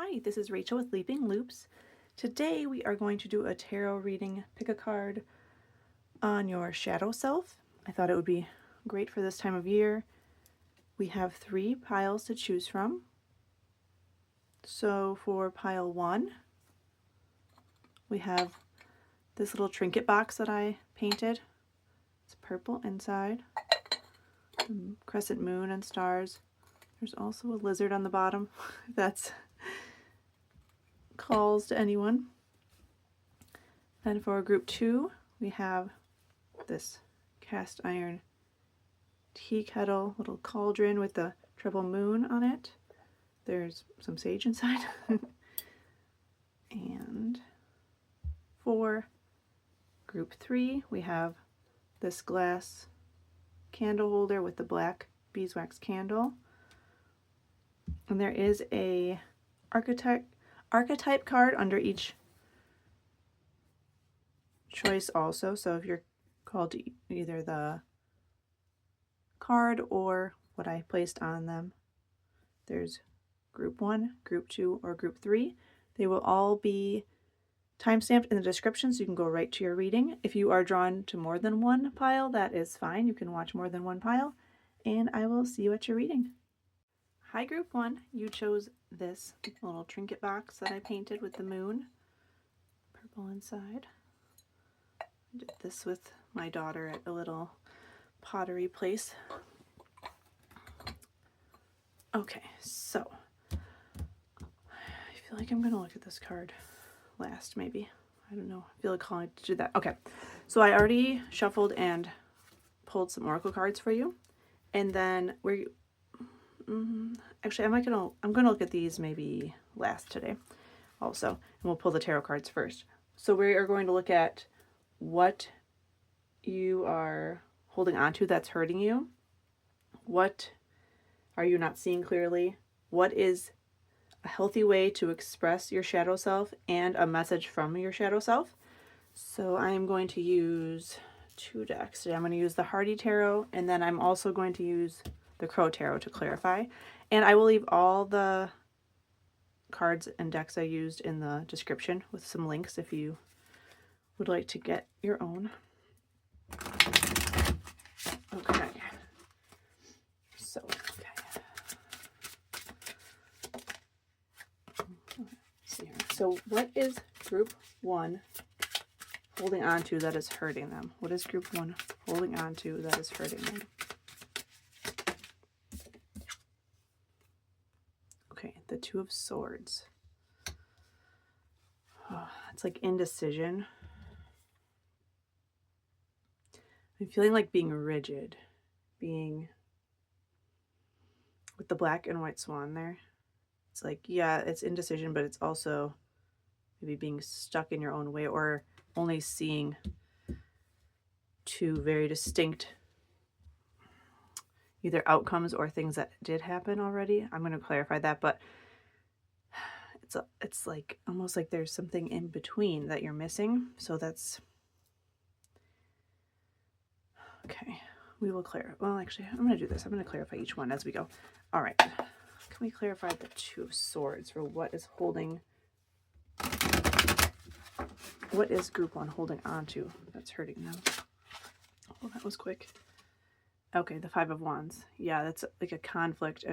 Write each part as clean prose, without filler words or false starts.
Hi, this is Rachel with Leaping Loops. Today we are going to do a tarot reading. Pick a card on your shadow self. I thought it would be great for this time of year. We have 3 piles to choose from. So for pile 1, we have this little trinket box that I painted. It's purple inside, the crescent moon and stars. There's also a lizard on the bottom, if that's calls to anyone. Then for group 2, we have this cast iron tea kettle, little cauldron with the triple moon on it. There's some sage inside. And for group 3, we have this glass candle holder with the black beeswax candle. And there is a archetype card under each choice also. So if you're called to either the card or what I placed on them, there's group 1, group 2, or group 3. They will all be timestamped in the description, so you can go right to your reading. If you are drawn to more than one pile, that is fine. You can watch more than one pile, and I will see you at your reading. Hi, group 1. You chose this little trinket box that I painted with the moon, purple inside. I did this with my daughter at a little pottery place. Okay, so I feel like I'm gonna look at this card last, maybe. I don't know. I feel like calling to do that. Okay, so I already shuffled and pulled some oracle cards for you, and then actually I'm gonna look at these maybe last today also, and we'll pull the tarot cards first. So we are going to look at what you are holding on to that's hurting you. What are you not seeing clearly? What is a healthy way to express your shadow self and a message from your shadow self? So I am going to use 2 decks today. I'm going to use the Hardy Tarot, and then I'm also going to use the Crow Tarot to clarify. And I will leave all the cards and decks I used in the description with some links if you would like to get your own. Okay. So, So what is group 1 holding on to that is hurting them? What is group 1 holding on to that is hurting them? Okay, the 2 of Swords. Oh, it's like indecision. I'm feeling like being rigid, being with the black and white swan there. It's like, yeah, it's indecision, but it's also maybe being stuck in your own way or only seeing 2 very distinct either outcomes or things that did happen already. I'm going to clarify that, but it's like almost like there's something in between that you're missing. So that's okay. We will clarify. Well, actually, I'm going to do this. I'm going to clarify each one as we go. All right. Can we clarify the 2 of Swords for what is holding? What is group 1 holding on to that's hurting them? Oh, that was quick. Okay, the 5 of Wands. Yeah, that's like a conflict,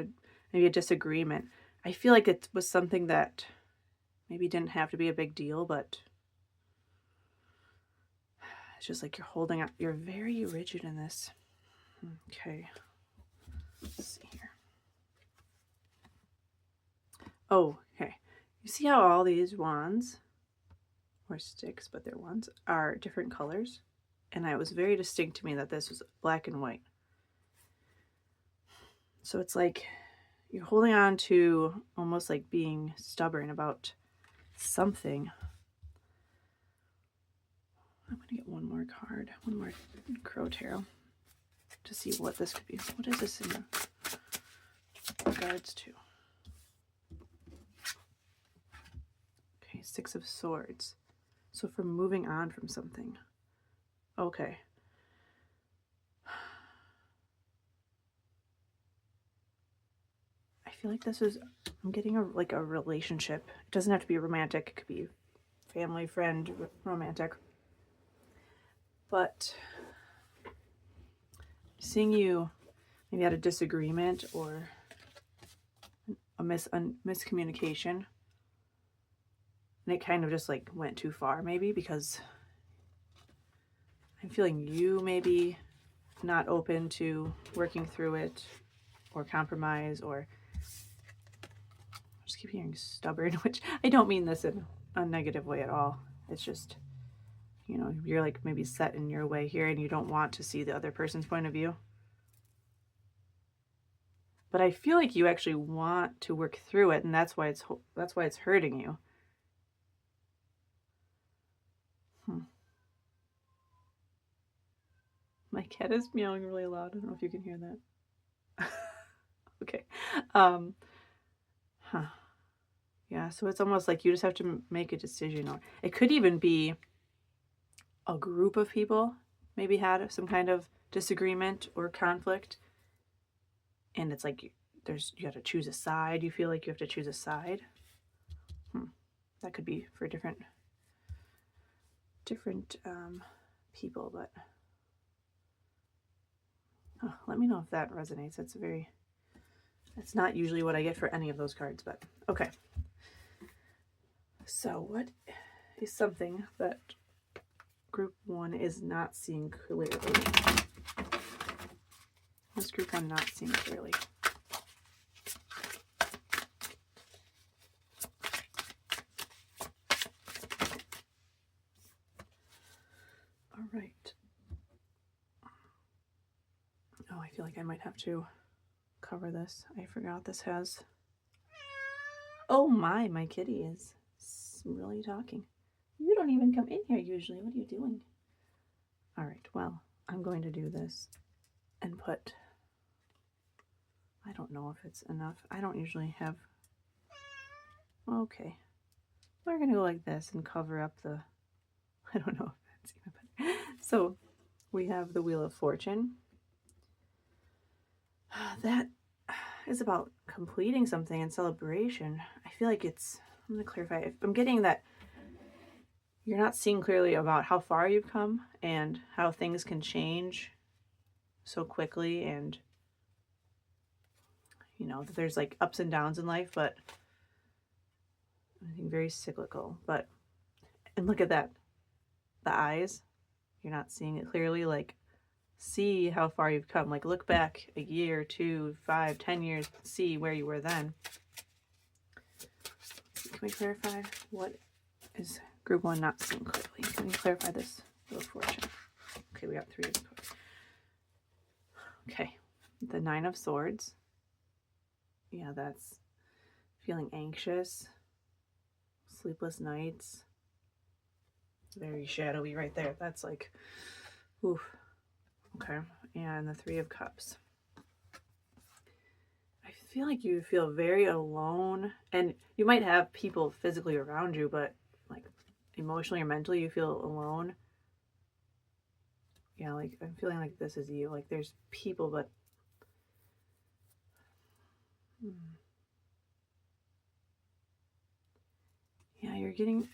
maybe a disagreement. I feel like it was something that maybe didn't have to be a big deal, but it's just like you're holding up. You're very rigid in this. Okay. Let's see here. Oh, okay. You see how all these wands, or sticks, but they're wands, are different colors? And it was very distinct to me that this was black and white. So it's like you're holding on to almost like being stubborn about something. I'm going to get one more card, one more Crow Tarot to see what this could be. What is this in regards to? Okay, 6 of Swords. So for moving on from something. Okay. feel like this is, I'm getting like a relationship. It doesn't have to be romantic. It could be family, friend, romantic. But seeing you maybe had a disagreement or a miscommunication, and it kind of just like went too far maybe, because I'm feeling you maybe not open to working through it or compromise, or I just keep hearing stubborn, which I don't mean this in a negative way at all. It's just, you know, you're like maybe set in your way here and you don't want to see the other person's point of view. But I feel like you actually want to work through it, and that's why it's hurting you. My cat is meowing really loud. I don't know if you can hear that. Okay. Yeah, so it's almost like you just have to make a decision. Or it could even be a group of people maybe had some kind of disagreement or conflict, and it's like you have to choose a side. You feel like you have to choose a side. That could be for different people, but let me know if that resonates. It's not usually what I get for any of those cards, but okay. So what is something that group 1 is not seeing clearly? What's group 1 not seeing clearly? All right. Oh, I feel like I might have to cover this. I forgot this has... Oh my kitty is really talking. You don't even come in here usually. What are you doing? All right, well, I'm going to do this and put... I don't know if it's enough. I don't usually have... Okay. We're going to go like this and cover up the... I don't know if that's even better. So we have the Wheel of Fortune. That is about completing something and celebration. I feel like it's... I'm going to clarify. I'm getting that you're not seeing clearly about how far you've come and how things can change so quickly, and you know that there's like ups and downs in life, but I think very cyclical. But and look at that, the eyes, you're not seeing it clearly. Like, see how far you've come. Like, look back a year, 2, 5, 10 years, see where you were then. Can we clarify what is group 1 not seeing clearly? Can we clarify this Wheel of Fortune? Okay, we got 3 of cards. Okay, the 9 of Swords. Yeah, that's feeling anxious, sleepless nights, very shadowy right there. That's like, oof. Okay, and the 3 of Cups. I feel like you feel very alone, and you might have people physically around you, but like emotionally or mentally you feel alone. Yeah, like I'm feeling like this is you. Like there's people, but yeah, you're getting...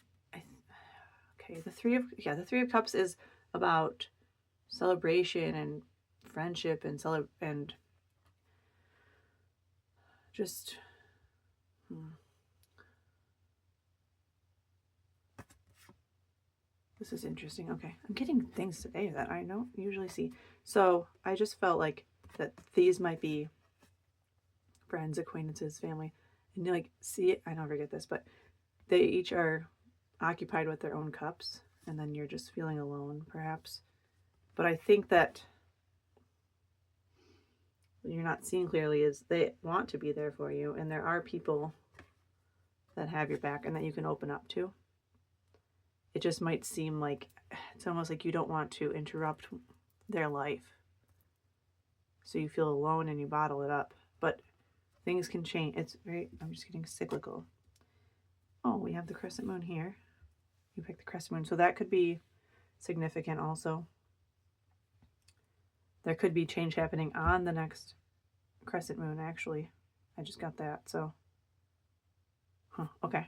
Okay, the 3 of Cups is about celebration and friendship and just this is interesting. Okay, I'm getting things today that I don't usually see. So I just felt like that these might be friends, acquaintances, family, and you like see it. I don't forget this, but they each are occupied with their own cups, and then you're just feeling alone, perhaps. But I think that what you're not seeing clearly is they want to be there for you, and there are people that have your back and that you can open up to. It just might seem like it's almost like you don't want to interrupt their life, so you feel alone and you bottle it up. But things can change. I'm just getting cyclical. Oh, we have the crescent moon here. You picked the crescent moon, so that could be significant also. There could be change happening on the next crescent moon, actually. I just got that, so. Okay.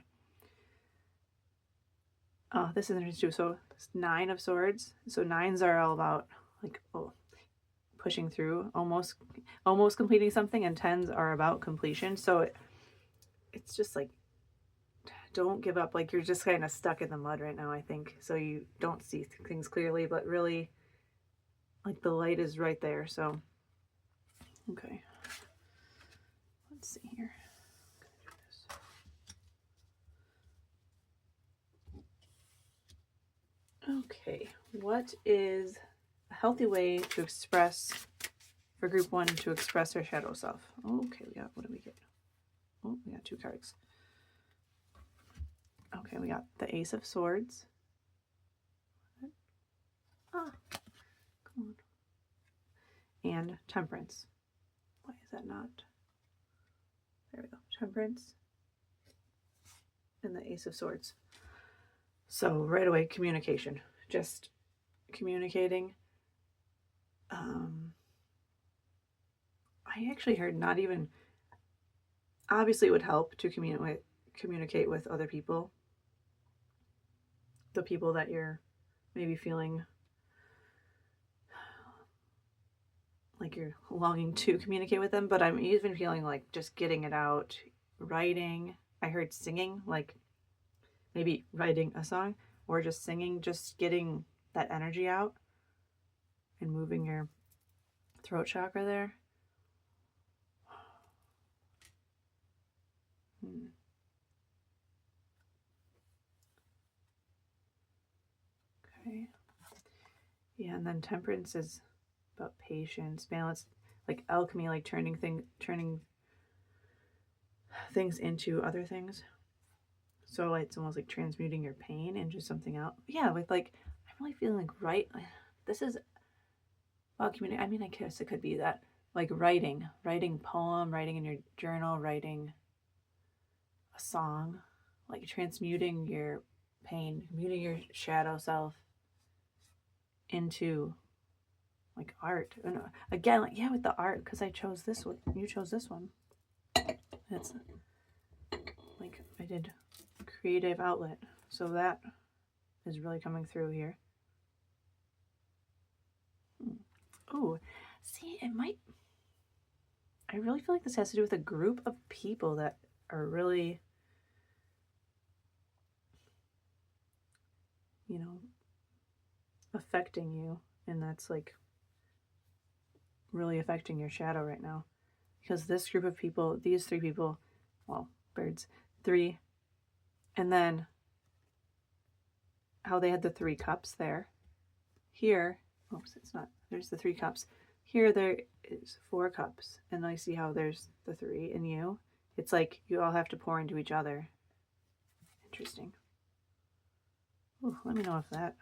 Oh, this is interesting too. So it's 9 of Swords. So 9s are all about like pushing through, almost completing something, and 10s are about completion. So it's just like, don't give up. Like, you're just kind of stuck in the mud right now, I think. So you don't see things clearly, but really, like, the light is right there. So, okay. Let's see here. Okay, what is a healthy way to express, for group 1, to express their shadow self? Okay, what do we get? Oh, we got 2 cards. Okay, we got the Ace of Swords. Ah, come on. And Temperance. Why is that not? There we go. Temperance and the Ace of Swords. So right away, communication. Just communicating. I actually heard not even, obviously it would help to communicate with other people. The people that you're maybe feeling like you're longing to communicate with them, but I'm even feeling like just getting it out, writing. I heard singing, like maybe writing a song or just singing, just getting that energy out and moving your throat chakra there. Okay. Yeah, and then Temperance is about patience, balance, like alchemy, like turning things into other things. So it's almost like transmuting your pain into something else. Yeah, with like, I'm really feeling like this is about community. I mean, I guess it could be that, like writing poem, writing in your journal, writing a song, like transmuting your pain, muting your shadow self into like art. And again, like, yeah, with the art, because I chose this one, you chose this one. It's like I did creative outlet, so that is really coming through here. Oh, see, it might, I really feel like this has to do with a group of people that are really, you know, affecting you, and that's like really affecting your shadow right now. Because this group of people, these 3 people, well, birds, 3, and then how they had the 3 cups there. Here, oops, it's not, there's the 3 cups. Here there is 4 cups, and I see how there's the 3 in you. It's like you all have to pour into each other. Interesting. Ooh, let me know if that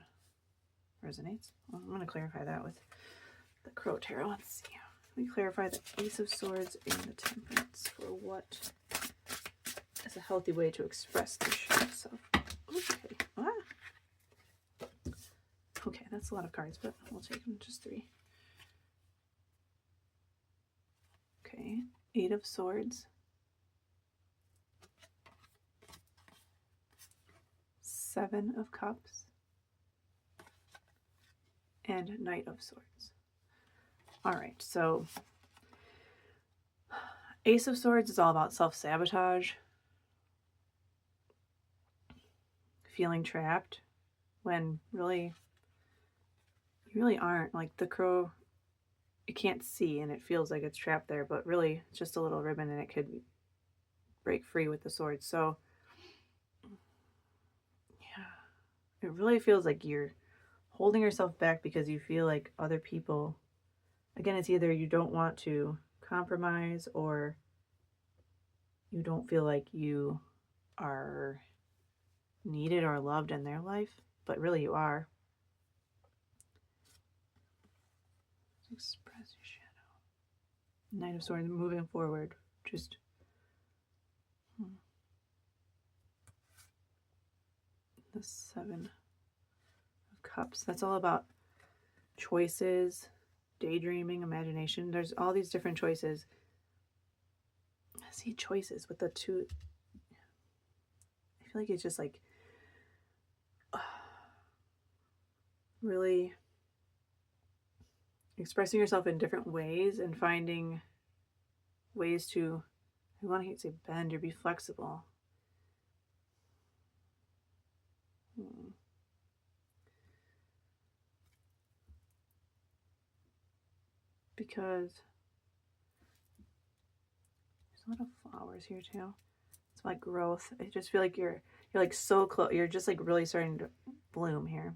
resonates. Well, I'm going to clarify that with the Crow Tarot. Let's see. Let me clarify the Ace of Swords and the Temperance for what is a healthy way to express the shadow self. Okay. Okay, that's a lot of cards, but we'll take them, just 3. Okay, 8 of Swords. 7 of Cups. And Knight of Swords. All right, so Ace of Swords is all about self-sabotage, feeling trapped when really you really aren't. Like the crow, you can't see and it feels like it's trapped there, but really it's just a little ribbon and it could break free with the sword. So yeah, it really feels like you're holding yourself back because you feel like other people, again, it's either you don't want to compromise or you don't feel like you are needed or loved in their life, but really you are. Express your shadow. Knight of Swords, moving forward. Just the 7 of Cups. That's all about choices, daydreaming, imagination. There's all these different choices. see choices with the two. I feel like it's just like really expressing yourself in different ways and finding ways to, I want to say bend or be flexible. Because there's a lot of flowers here too. It's like growth. I just feel like you're like so close. You're just like really starting to bloom here.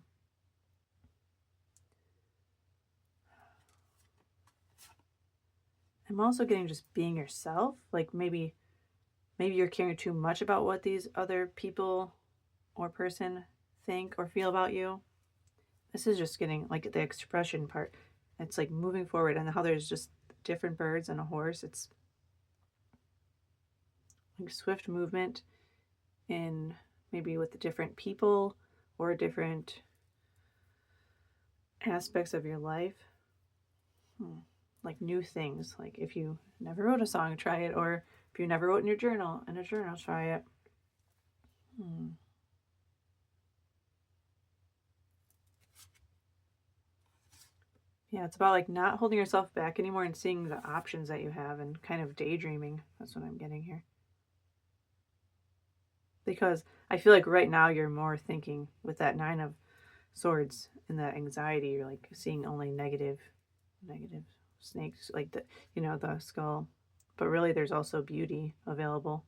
I'm also getting just being yourself. Like maybe you're caring too much about what these other people or person think or feel about you. This is just getting like the expression part. It's like moving forward, and how there's just different birds and a horse. It's like swift movement in maybe with the different people or different aspects of your life. Like new things. Like if you never wrote a song, try it. Or if you never wrote in a journal, try it. Yeah, it's about like not holding yourself back anymore and seeing the options that you have and kind of daydreaming. That's what I'm getting here. Because I feel like right now you're more thinking with that 9 of Swords and that anxiety, you're like seeing only negative snakes, like the, the skull. But really there's also beauty available.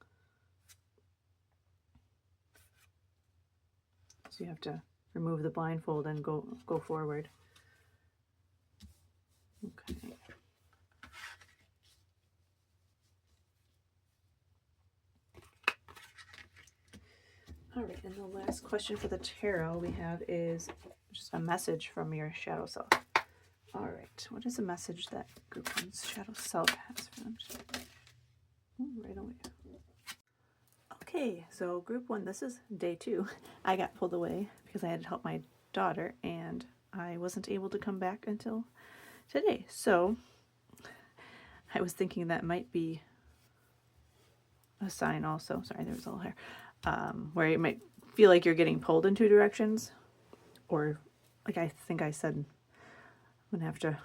So you have to remove the blindfold and go forward. Okay. All right, and the last question for the tarot we have is just a message from your shadow self. All right, what is a message that Group 1's shadow self has for them? Right away. Okay, so Group 1, this is day 2. I got pulled away because I had to help my daughter, and I wasn't able to come back until today. So I was thinking that might be a sign also. Sorry, there was a little hair. Where you might feel like you're getting pulled in 2 directions, or like I think I said, I'm gonna have to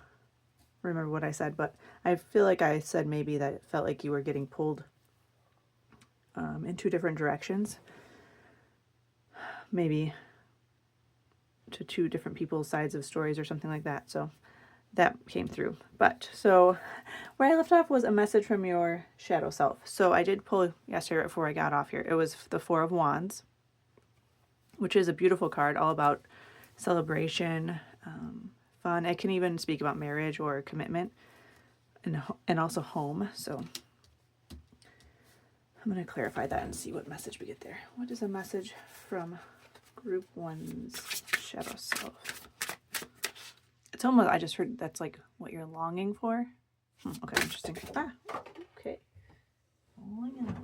remember what I said, but I feel like I said maybe that it felt like you were getting pulled in 2 different directions, maybe to 2 different people's sides of stories or something like that. So that came through. But so where I left off was a message from your shadow self. So I did pull yesterday right before I got off here. It was the 4 of Wands, which is a beautiful card, all about celebration, fun. It can even speak about marriage or commitment, and also home. So I'm going to clarify that and see what message we get there. What is a message from Group 1's shadow self? It's almost, I just heard that's like what you're longing for. Okay, interesting. Okay. Rolling out.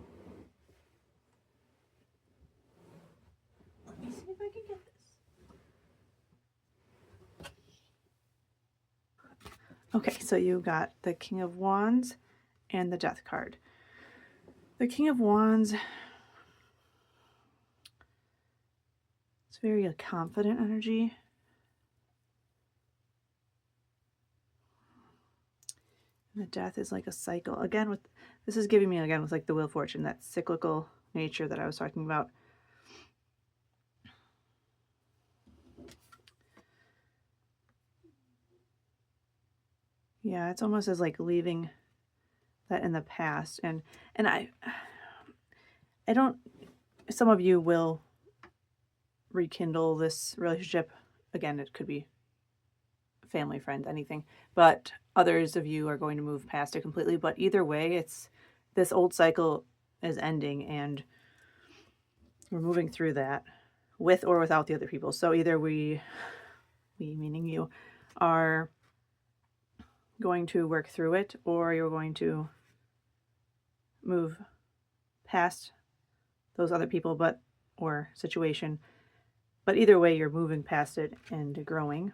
Let me see if I can get this. Okay, so you got the King of Wands and the Death card. The King of Wands, it's very confident energy. And the Death is like a cycle. Again, this is giving me again with like the Wheel of Fortune, that cyclical nature that I was talking about. Yeah, it's almost as like leaving that in the past, and I don't. Some of you will rekindle this relationship again. It could be family, friend, anything, but others of you are going to move past it completely. But either way, it's this old cycle is ending, and we're moving through that with or without the other people. So either we meaning you, are going to work through it, or you're going to move past those other people or situation. But either way, you're moving past it and growing.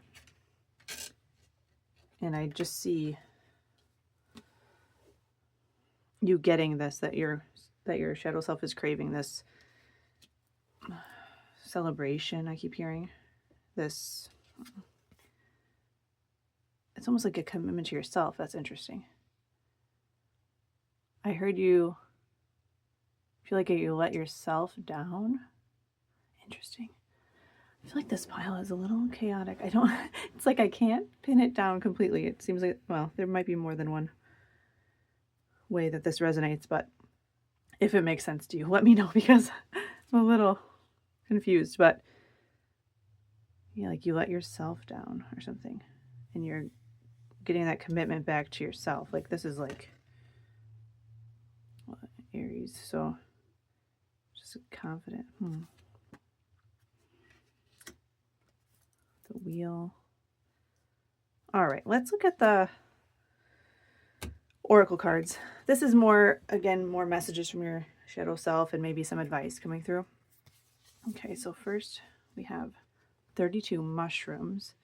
And I just see you getting this, that your shadow self is craving this celebration. I keep hearing this. It's almost like a commitment to yourself. That's interesting. I heard you feel like you let yourself down. Interesting. I feel like this pile is a little chaotic. It's like I can't pin it down completely. It seems like, well, there might be more than one way that this resonates, but if it makes sense to you, let me know, because I'm a little confused. But yeah, like you let yourself down or something, and you're getting that commitment back to yourself. Like this is like Aries, so just confident. The wheel. All right, let's look at the oracle cards. This is more, again, more messages from your shadow self and maybe some advice coming through. Okay, so first we have 32 mushrooms.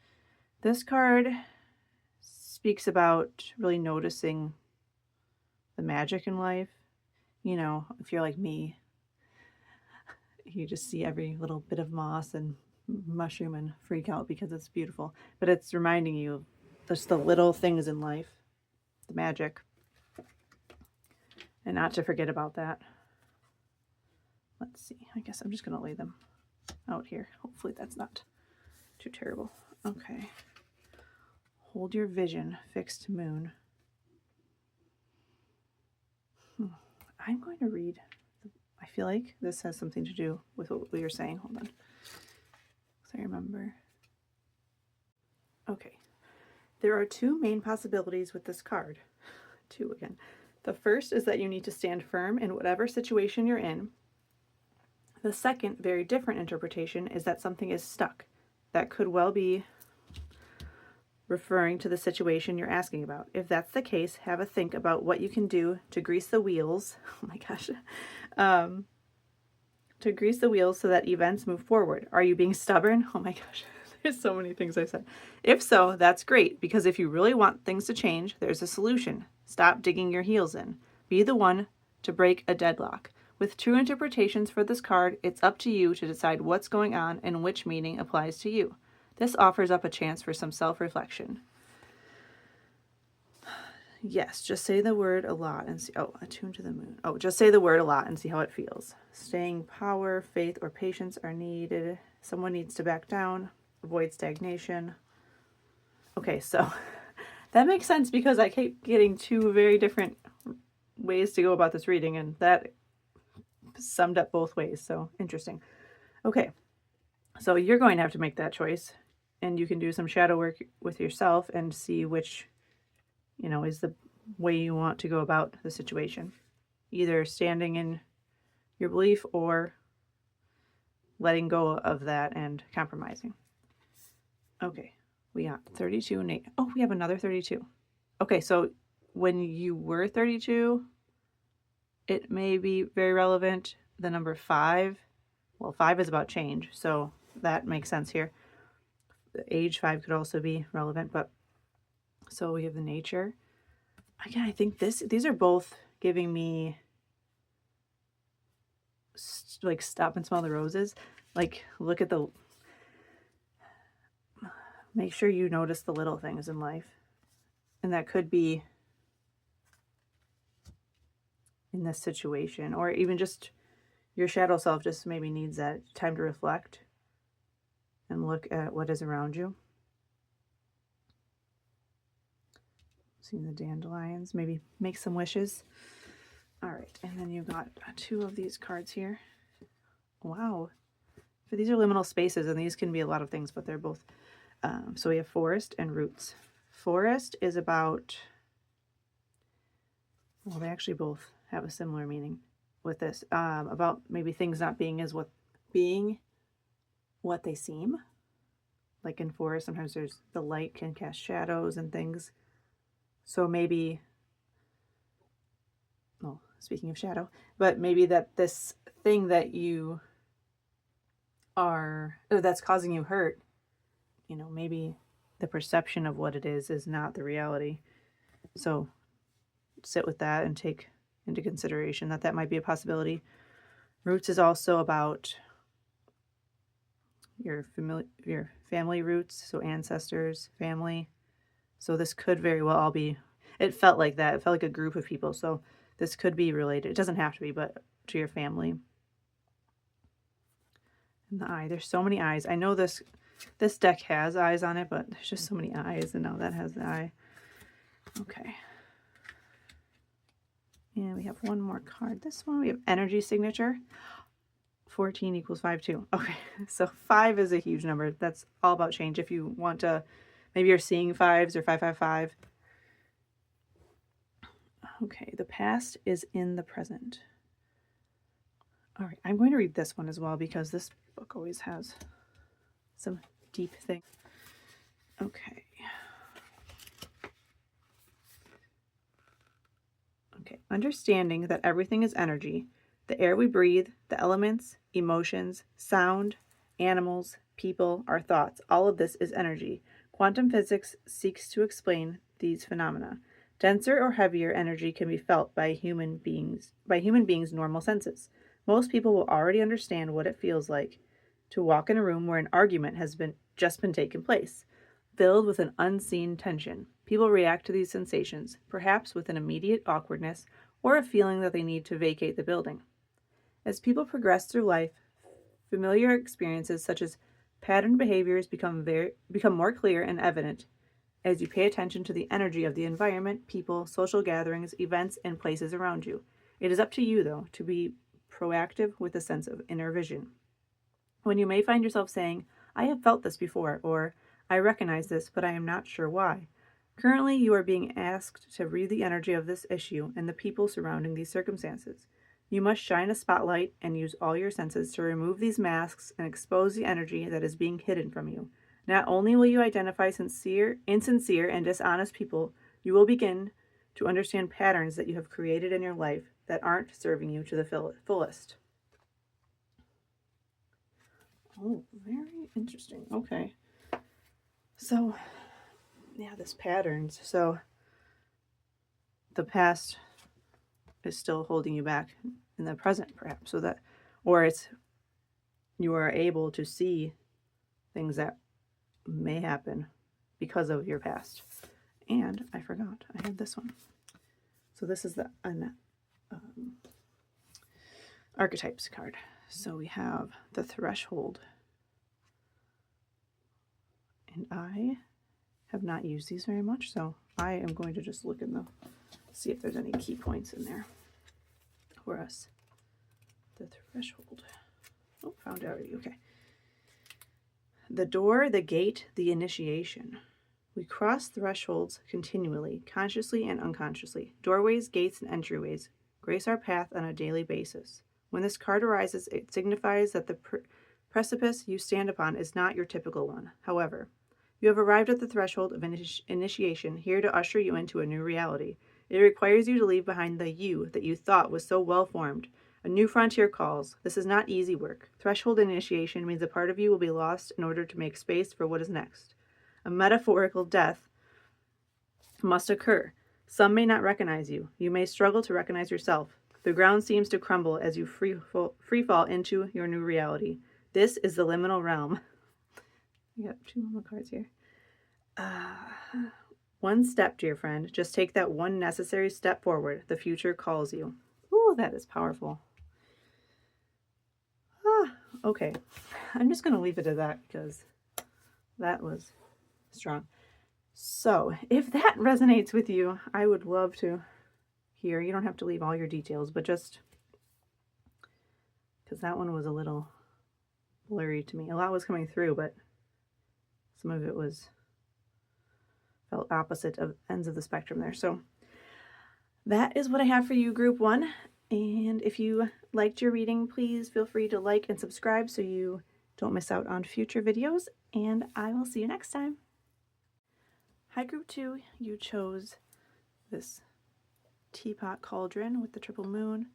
This card speaks about really noticing the magic in life. You know, if you're like me, you just see every little bit of moss and mushroom and freak out because it's beautiful. But it's reminding you of just the little things in life, the magic, and not to forget about that. Let's see. I guess I'm just going to lay them out here. Hopefully that's not too terrible. Okay. Hold your vision, fixed moon. I'm going to read. I feel like this has something to do with what we were saying. Hold on. So I remember. Okay. There are two main possibilities with this card. Two again. The first is that you need to stand firm in whatever situation you're in. The second, very different interpretation is that something is stuck. That could well be referring to the situation you're asking about. If that's the case, have a think about what you can do to grease the wheels. Oh my gosh. To grease the wheels so that events move forward. Are you being stubborn? Oh my gosh. There's so many things I said. If so, that's great, because if you really want things to change, there's a solution. Stop digging your heels in. Be the one to break a deadlock. With two interpretations for this card, it's up to you to decide what's going on and which meaning applies to you. This offers up a chance for some self-reflection. Yes, just say the word a lot and see. Oh, attuned to the moon. Oh, just say the word a lot and see how it feels. Staying power, faith, or patience are needed. Someone needs to back down. Avoid stagnation. Okay, so that makes sense because I keep getting two very different ways to go about this reading, and that summed up both ways. So interesting. Okay, so you're going to have to make that choice, and you can do some shadow work with yourself and see which, is the way you want to go about the situation. Either standing in your belief or letting go of that and compromising. Okay, we got 32 and 8. Oh, we have another 32. Okay, so when you were 32, it may be very relevant. The number 5, well, 5 is about change, so that makes sense here. The age 5 could also be relevant, but so we have the nature. Again, I think these are both giving me like stop and smell the roses. Like look at make sure you notice the little things in life. And that could be in this situation, or even just your shadow self just maybe needs that time to reflect and look at what is around you. Seeing the dandelions, maybe make some wishes. All right, and then you've got 2 of these cards here. Wow. So these are liminal spaces, and these can be a lot of things, but they're both. So we have forest and roots. Forest is about, well, they actually both have a similar meaning with this, about maybe things not being what they seem. Like in forest, sometimes the light can cast shadows and things. So maybe, well, speaking of shadow, but maybe that this thing that you are, or that's causing you hurt, maybe the perception of what it is not the reality. So sit with that and take into consideration, that might be a possibility. Roots is also about your family roots, so ancestors, family. So this could very well all be, it felt like that. It felt like a group of people. So this could be related. It doesn't have to be, but to your family. And the eye. There's so many eyes. I know this deck has eyes on it, but there's just so many eyes. And now that has the eye. Okay. And we have one more card. This one, we have energy signature. 14 equals 5, 2. Okay, so 5 is a huge number. That's all about change. If you want to, maybe you're seeing 5s or 555. Okay, the past is in the present. All right, I'm going to read this one as well because this book always has some deep things. Okay. Okay, understanding that everything is energy. The air we breathe, the elements, emotions, sound, animals, people, our thoughts, all of this is energy. Quantum physics seeks to explain these phenomena. Denser or heavier energy can be felt by human beings' normal senses. Most people will already understand what it feels like to walk in a room where an argument has just been taking place, filled with an unseen tension. People react to these sensations, perhaps with an immediate awkwardness or a feeling that they need to vacate the building. As people progress through life, familiar experiences such as patterned behaviors become more clear and evident as you pay attention to the energy of the environment, people, social gatherings, events, and places around you. It is up to you, though, to be proactive with a sense of inner vision. When you may find yourself saying, "I have felt this before," or "I recognize this, but I am not sure why." Currently, you are being asked to read the energy of this issue and the people surrounding these circumstances. You must shine a spotlight and use all your senses to remove these masks and expose the energy that is being hidden from you. Not only will you identify insincere and dishonest people, you will begin to understand patterns that you have created in your life that aren't serving you to the fullest. Oh, very interesting. Okay. So, yeah, this patterns. So, the past is still holding you back in the present, perhaps, so that, or it's, you are able to see things that may happen because of your past. And I forgot, I had this one. So this is the archetypes card. So we have the threshold. And I have not used these very much, so I am going to just look in the, see if there's any key points in there for us. The threshold. Oh, found it already. Okay. The door, the gate, the initiation. We cross thresholds continually, consciously and unconsciously. Doorways, gates, and entryways grace our path on a daily basis. When this card arises, it signifies that the precipice you stand upon is not your typical one. However, you have arrived at the threshold of initiation, here to usher you into a new reality. It requires you to leave behind the you that you thought was so well formed. A new frontier calls. This is not easy work. Threshold initiation means a part of you will be lost in order to make space for what is next. A metaphorical death must occur. Some may not recognize you. You may struggle to recognize yourself. The ground seems to crumble as you free fall into your new reality. This is the liminal realm. We got 2 more cards here. One step, dear friend. Just take that one necessary step forward. The future calls you. Ooh, that is powerful. Okay. I'm just going to leave it at that because that was strong. So if that resonates with you, I would love to hear. You don't have to leave all your details, but just because that one was a little blurry to me. A lot was coming through, but some of it felt opposite of ends of the spectrum there. So that is what I have for you, Group 1. And if you liked your reading, please feel free to like and subscribe so you don't miss out on future videos. And I will see you next time. Hi, Group 2. You chose this teapot cauldron with the triple moon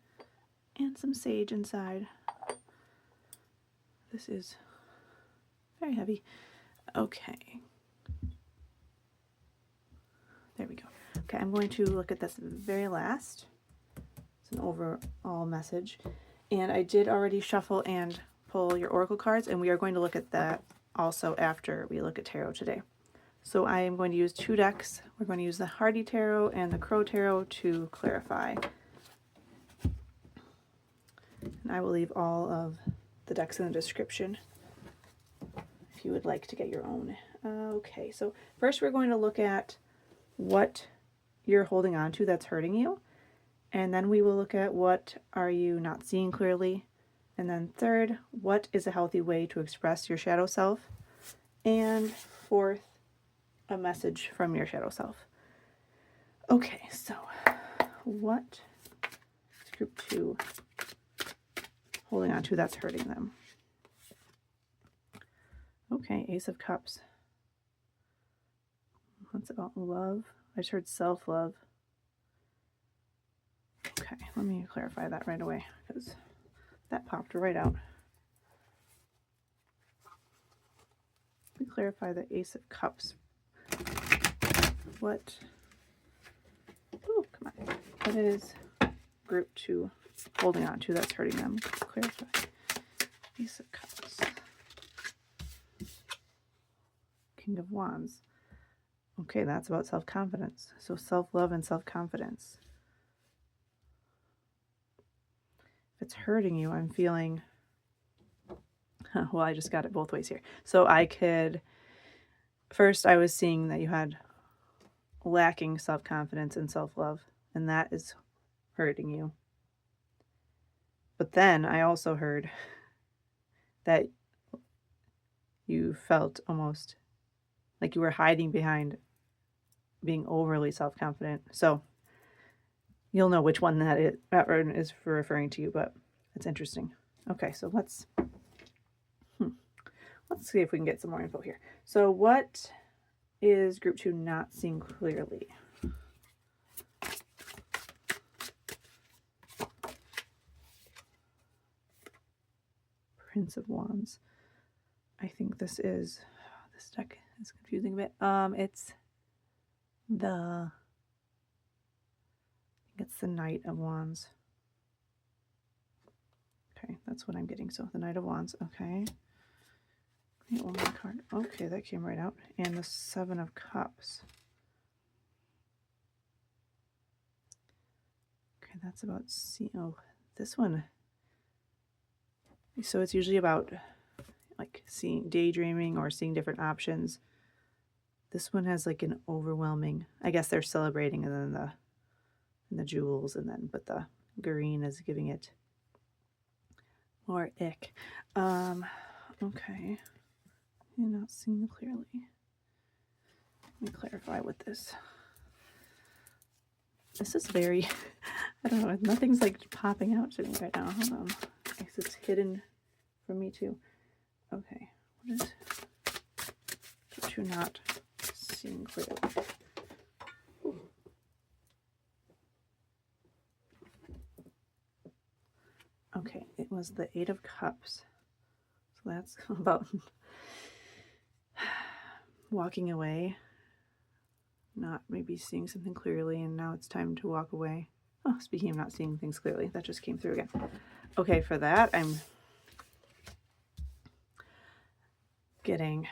and some sage inside. This is very heavy. Okay. There we go. Okay, I'm going to look at this very last. It's an overall message. And I did already shuffle and pull your oracle cards, and we are going to look at that also after we look at tarot today. So I am going to use 2 decks. We're going to use the Hardy Tarot and the Crow Tarot to clarify. And I will leave all of the decks in the description if you would like to get your own. Okay, so first we're going to look at what you're holding on to that's hurting you. And then we will look at what are you not seeing clearly. And then third, what is a healthy way to express your shadow self. And fourth, a message from your shadow self. Okay, so what is group 2 holding on to that's hurting them? Okay, Ace of Cups. What's about love? I just heard self-love. Okay, let me clarify that right away because that popped right out. Let me clarify the Ace of Cups. What? Oh, come on. What is group 2 holding on to that's hurting them? Clarify. Ace of Cups. King of Wands. Okay, that's about self-confidence. So self-love and self-confidence. If it's hurting you, I'm feeling... Well, I just got it both ways here. So I could... First, I was seeing that you had lacking self-confidence and self-love, and that is hurting you. But then I also heard that you felt almost like you were hiding behind being overly self-confident. So you'll know which one that is for referring to you, but it's interesting. Okay, so let's see if we can get some more info here. So what is group 2 not seeing clearly? Prince of Wands. I think this deck is confusing a bit. It's the Knight of Wands. Okay, that's what I'm getting. So the Knight of Wands. Okay. One more card. Okay, that came right out. And the 7 of Cups. Okay, that's about this one. So it's usually about like daydreaming or seeing different options. This one has like an overwhelming, I guess they're celebrating, and then the jewels, but the green is giving it more ick. Okay. You're not seeing clearly. Let me clarify with this. This is very, I don't know, nothing's like popping out to me right now. Hold on. I guess it's hidden from me too. Okay. What is what you're not seeing clearly? Ooh. Okay, it was the 8 of Cups. So that's about walking away, not maybe seeing something clearly, and now it's time to walk away. Oh, speaking of not seeing things clearly, that just came through again. Okay, for that, I'm getting...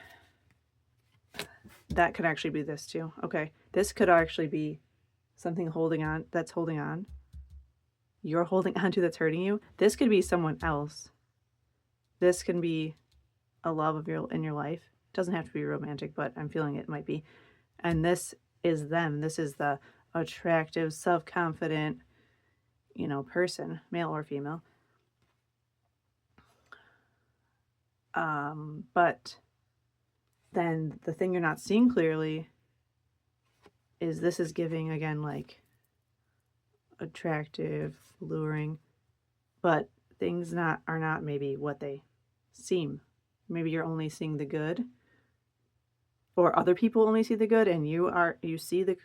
That could actually be this too. Okay, this could actually be something that's holding on. You're holding on to that's hurting you. This could be someone else. This can be a love in your life. It doesn't have to be romantic, but I'm feeling it might be. And this is them. This is the attractive, self-confident, person, male or female. But then the thing you're not seeing clearly is this is giving, again, like attractive, alluring, but things are not maybe what they seem. Maybe you're only seeing the good, or other people only see the good, and you see the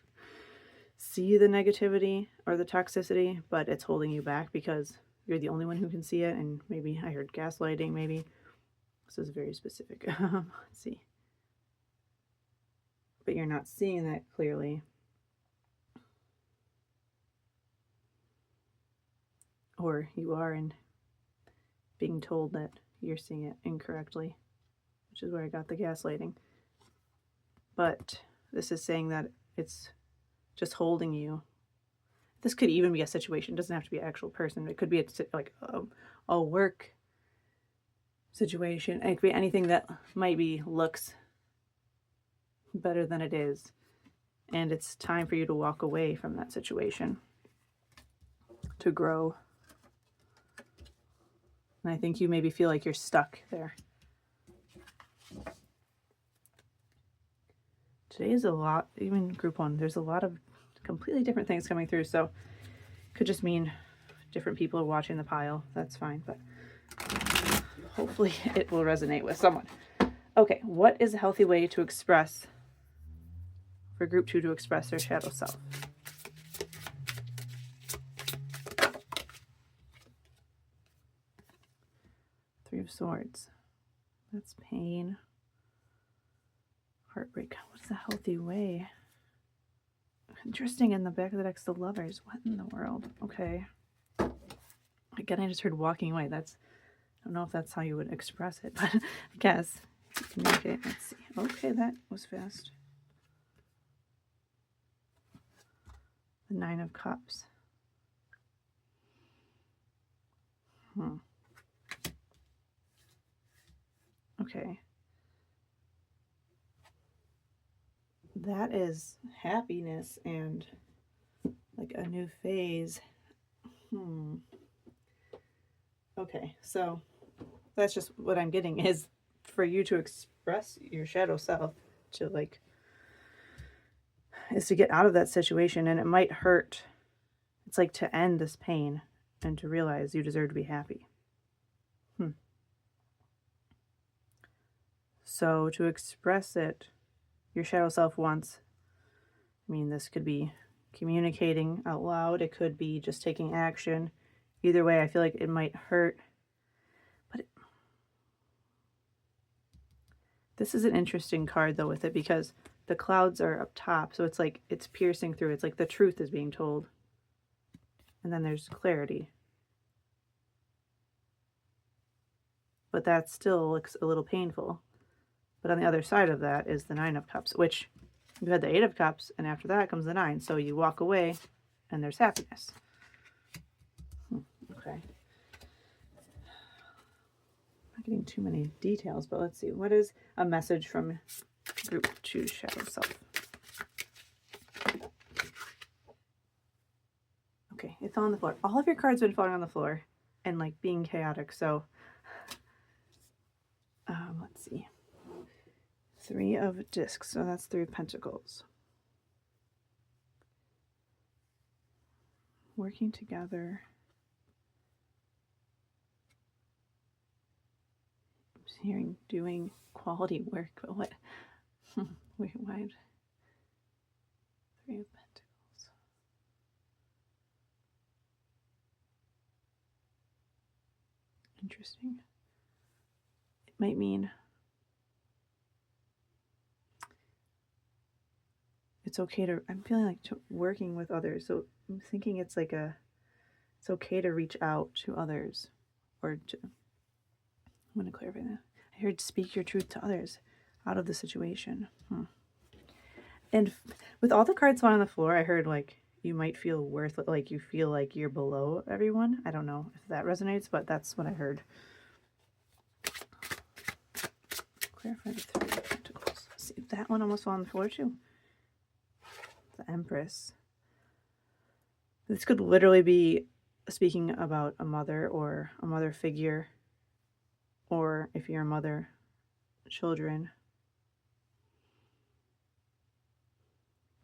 negativity or the toxicity, but it's holding you back because you're the only one who can see it. And maybe I heard gaslighting. Maybe this is very specific. Let's see. But you're not seeing that clearly. or you are, and being told that you're seeing it incorrectly, which is where I got the gaslighting. But this is saying that it's just holding you. This could even be a situation. It doesn't have to be an actual person. It could be like a work situation. It could be anything that maybe looks better than it is. And it's time for you to walk away from that situation to grow. And I think you maybe feel like you're stuck there. Today is a lot, even group 1, there's a lot of completely different things coming through. So it could just mean different people are watching the pile. That's fine, but hopefully it will resonate with someone. Okay, what is a healthy way to express, for group 2 to express their shadow self? Three of Swords. That's pain. Heartbreak. What is a healthy way? Interesting, in the back of the deck's the Lovers. What in the world? Okay. Again, I just heard walking away. I don't know if that's how you would express it, but I guess. Communicate. Let's see. Okay, that was fast. The 9 of Cups. Okay. That is happiness and like a new phase. Okay, so that's just what I'm getting, is for you to express your shadow self, to like, is to get out of that situation, and it might hurt. It's like to end this pain and to realize you deserve to be happy. So to express it, your shadow self wants, I mean, this could be communicating out loud. It could be just taking action. Either way, I feel like it might hurt. But this is an interesting card, though, with it, because the clouds are up top. So it's like it's piercing through. It's like the truth is being told. And then there's clarity. But that still looks a little painful. But on the other side of that is the 9 of Cups, which you had the 8 of Cups, and after that comes the 9. So you walk away, and there's happiness. Okay. Not getting too many details, but let's see. What is a message from group 2 shadow self? Okay, it fell on the floor. All of your cards have been falling on the floor and like being chaotic. So let's see. 3 of Discs, so that's 3 of Pentacles. Working together. I'm hearing doing quality work, but what? Wait, why? 3 of Pentacles. Interesting. It might mean it's okay to, I'm feeling like working with others. So I'm thinking it's like it's okay to reach out to others, or to, I'm going to clarify that. I heard speak your truth to others out of the situation. And with all the cards on the floor, I heard like you might feel like you feel like you're below everyone. I don't know if that resonates, but that's what I heard. Clarify the 3 of Pentacles. See, that one almost fell on the floor too. The Empress. This could literally be speaking about a mother or a mother figure, or if you're a mother, children.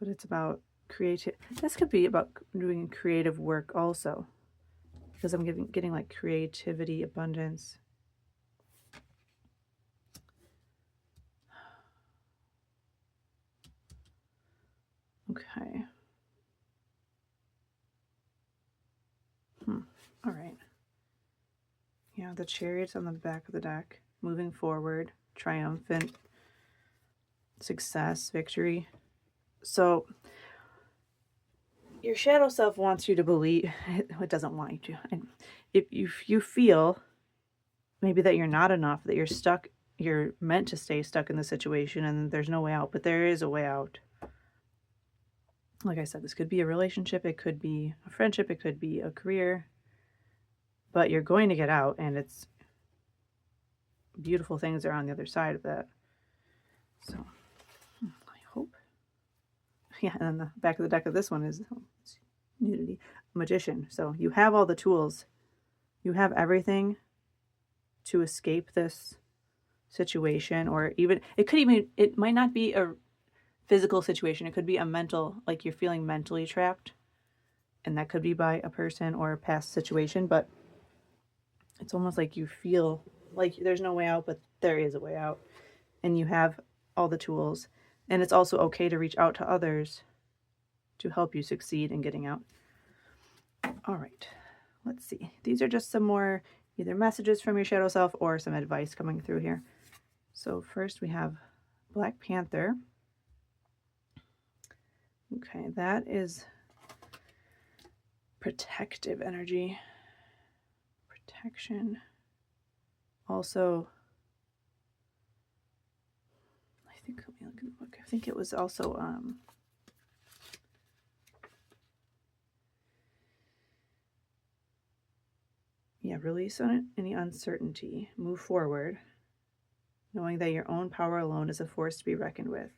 But it's about creative. This could be about doing creative work also, because I'm getting like creativity, abundance. Okay. All right. Yeah, the Chariot's on the back of the deck. Moving forward, triumphant, success, victory. So your shadow self wants you to believe, it doesn't want you to. And if you feel maybe that you're not enough, that you're stuck, you're meant to stay stuck in the situation and there's no way out, but there is a way out. Like I said, this could be a relationship, it could be a friendship, it could be a career, but you're going to get out, and it's beautiful things are on the other side of that. So I hope. Yeah, and then the back of the deck of this one is nudity, magician. So you have all the tools. You have everything to escape this situation, or even it might not be a physical situation. It could be a mental, like you're feeling mentally trapped, and that could be by a person or a past situation, but it's almost like you feel like there's no way out, but there is a way out, and you have all the tools. And it's also okay to reach out to others to help you succeed in getting out. All right, let's see. These are just some more either messages from your shadow self or some advice coming through here. So first we have Black Panther. Okay, that is protective energy. Protection. Also, let me look in the book. I think it was also release on any uncertainty. Move forward, knowing that your own power alone is a force to be reckoned with.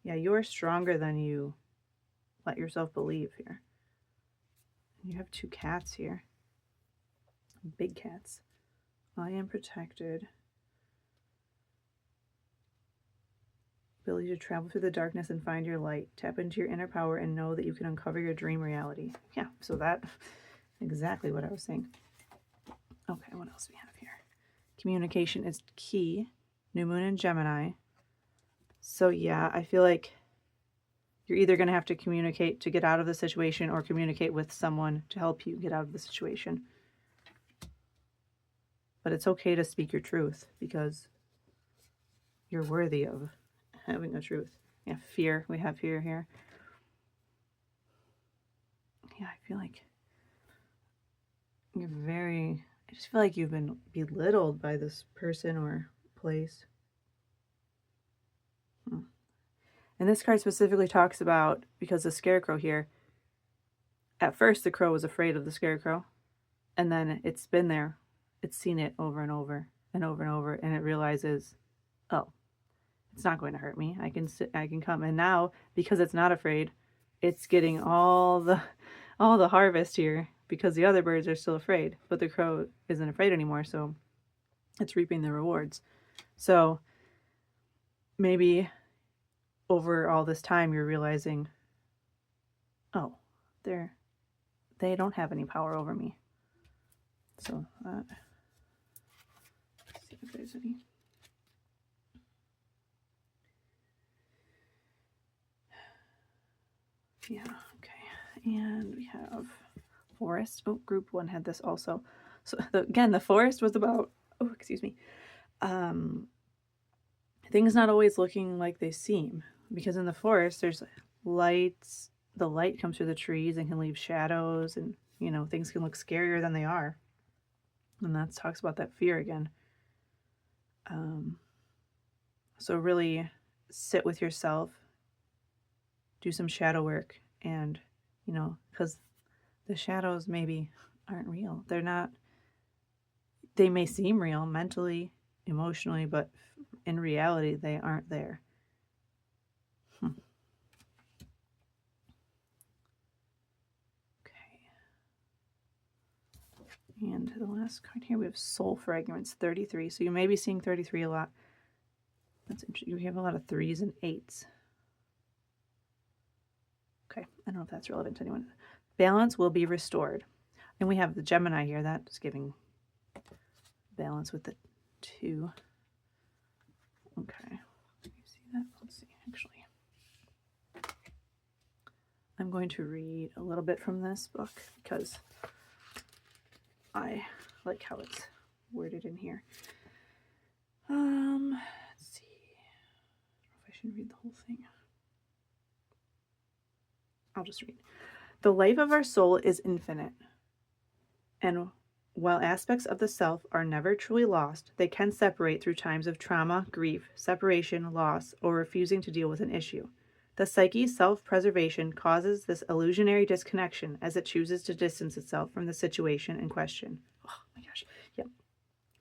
Yeah, you're stronger than you let yourself believe here. You have 2 cats here. Big cats. I am protected. Ability to travel through the darkness and find your light. Tap into your inner power and know that you can uncover your dream reality. Yeah, so that exactly what I was saying. Okay, what else do we have here? Communication is key. New moon in Gemini. So yeah, I feel like you're either going to have to communicate to get out of the situation or communicate with someone to help you get out of the situation. But it's okay to speak your truth because you're worthy of having a truth. Yeah, fear. We have fear here. Yeah, I feel like I just feel like you've been belittled by this person or place. And this card specifically talks about, because the scarecrow here, at first the crow was afraid of the scarecrow, and then it's been there. It's seen it over and over and over and over, and it realizes, oh, it's not going to hurt me. I can come. And now, because it's not afraid, it's getting all the harvest here, because the other birds are still afraid, but the crow isn't afraid anymore, so it's reaping the rewards. So maybe over all this time you're realizing, oh, they don't have any power over me. So let's see if there's any. Yeah, okay. And we have forest. Oh, group 1 had this also. So again, the forest was about, things not always looking like they seem. Because in the forest, there's lights. The light comes through the trees and can leave shadows, and, things can look scarier than they are. And that talks about that fear again. So really sit with yourself, do some shadow work, and, because the shadows maybe aren't real. They may seem real mentally, emotionally, but in reality, they aren't there. And the last card here, we have Soul Fragments, 33. So you may be seeing 33 a lot. That's interesting. You have a lot of 3s and 8s. Okay, I don't know if that's relevant to anyone. Balance will be restored. And we have the Gemini here. That's giving balance with the 2. Okay. You see that? Let's see, actually. I'm going to read a little bit from this book because I like how it's worded in here. Let's see. I don't know if I should read the whole thing. I'll just read. The life of our soul is infinite, and while aspects of the self are never truly lost, they can separate through times of trauma, grief, separation, loss, or refusing to deal with an issue. The psyche's self-preservation causes this illusionary disconnection as it chooses to distance itself from the situation in question. Oh my gosh. Yep.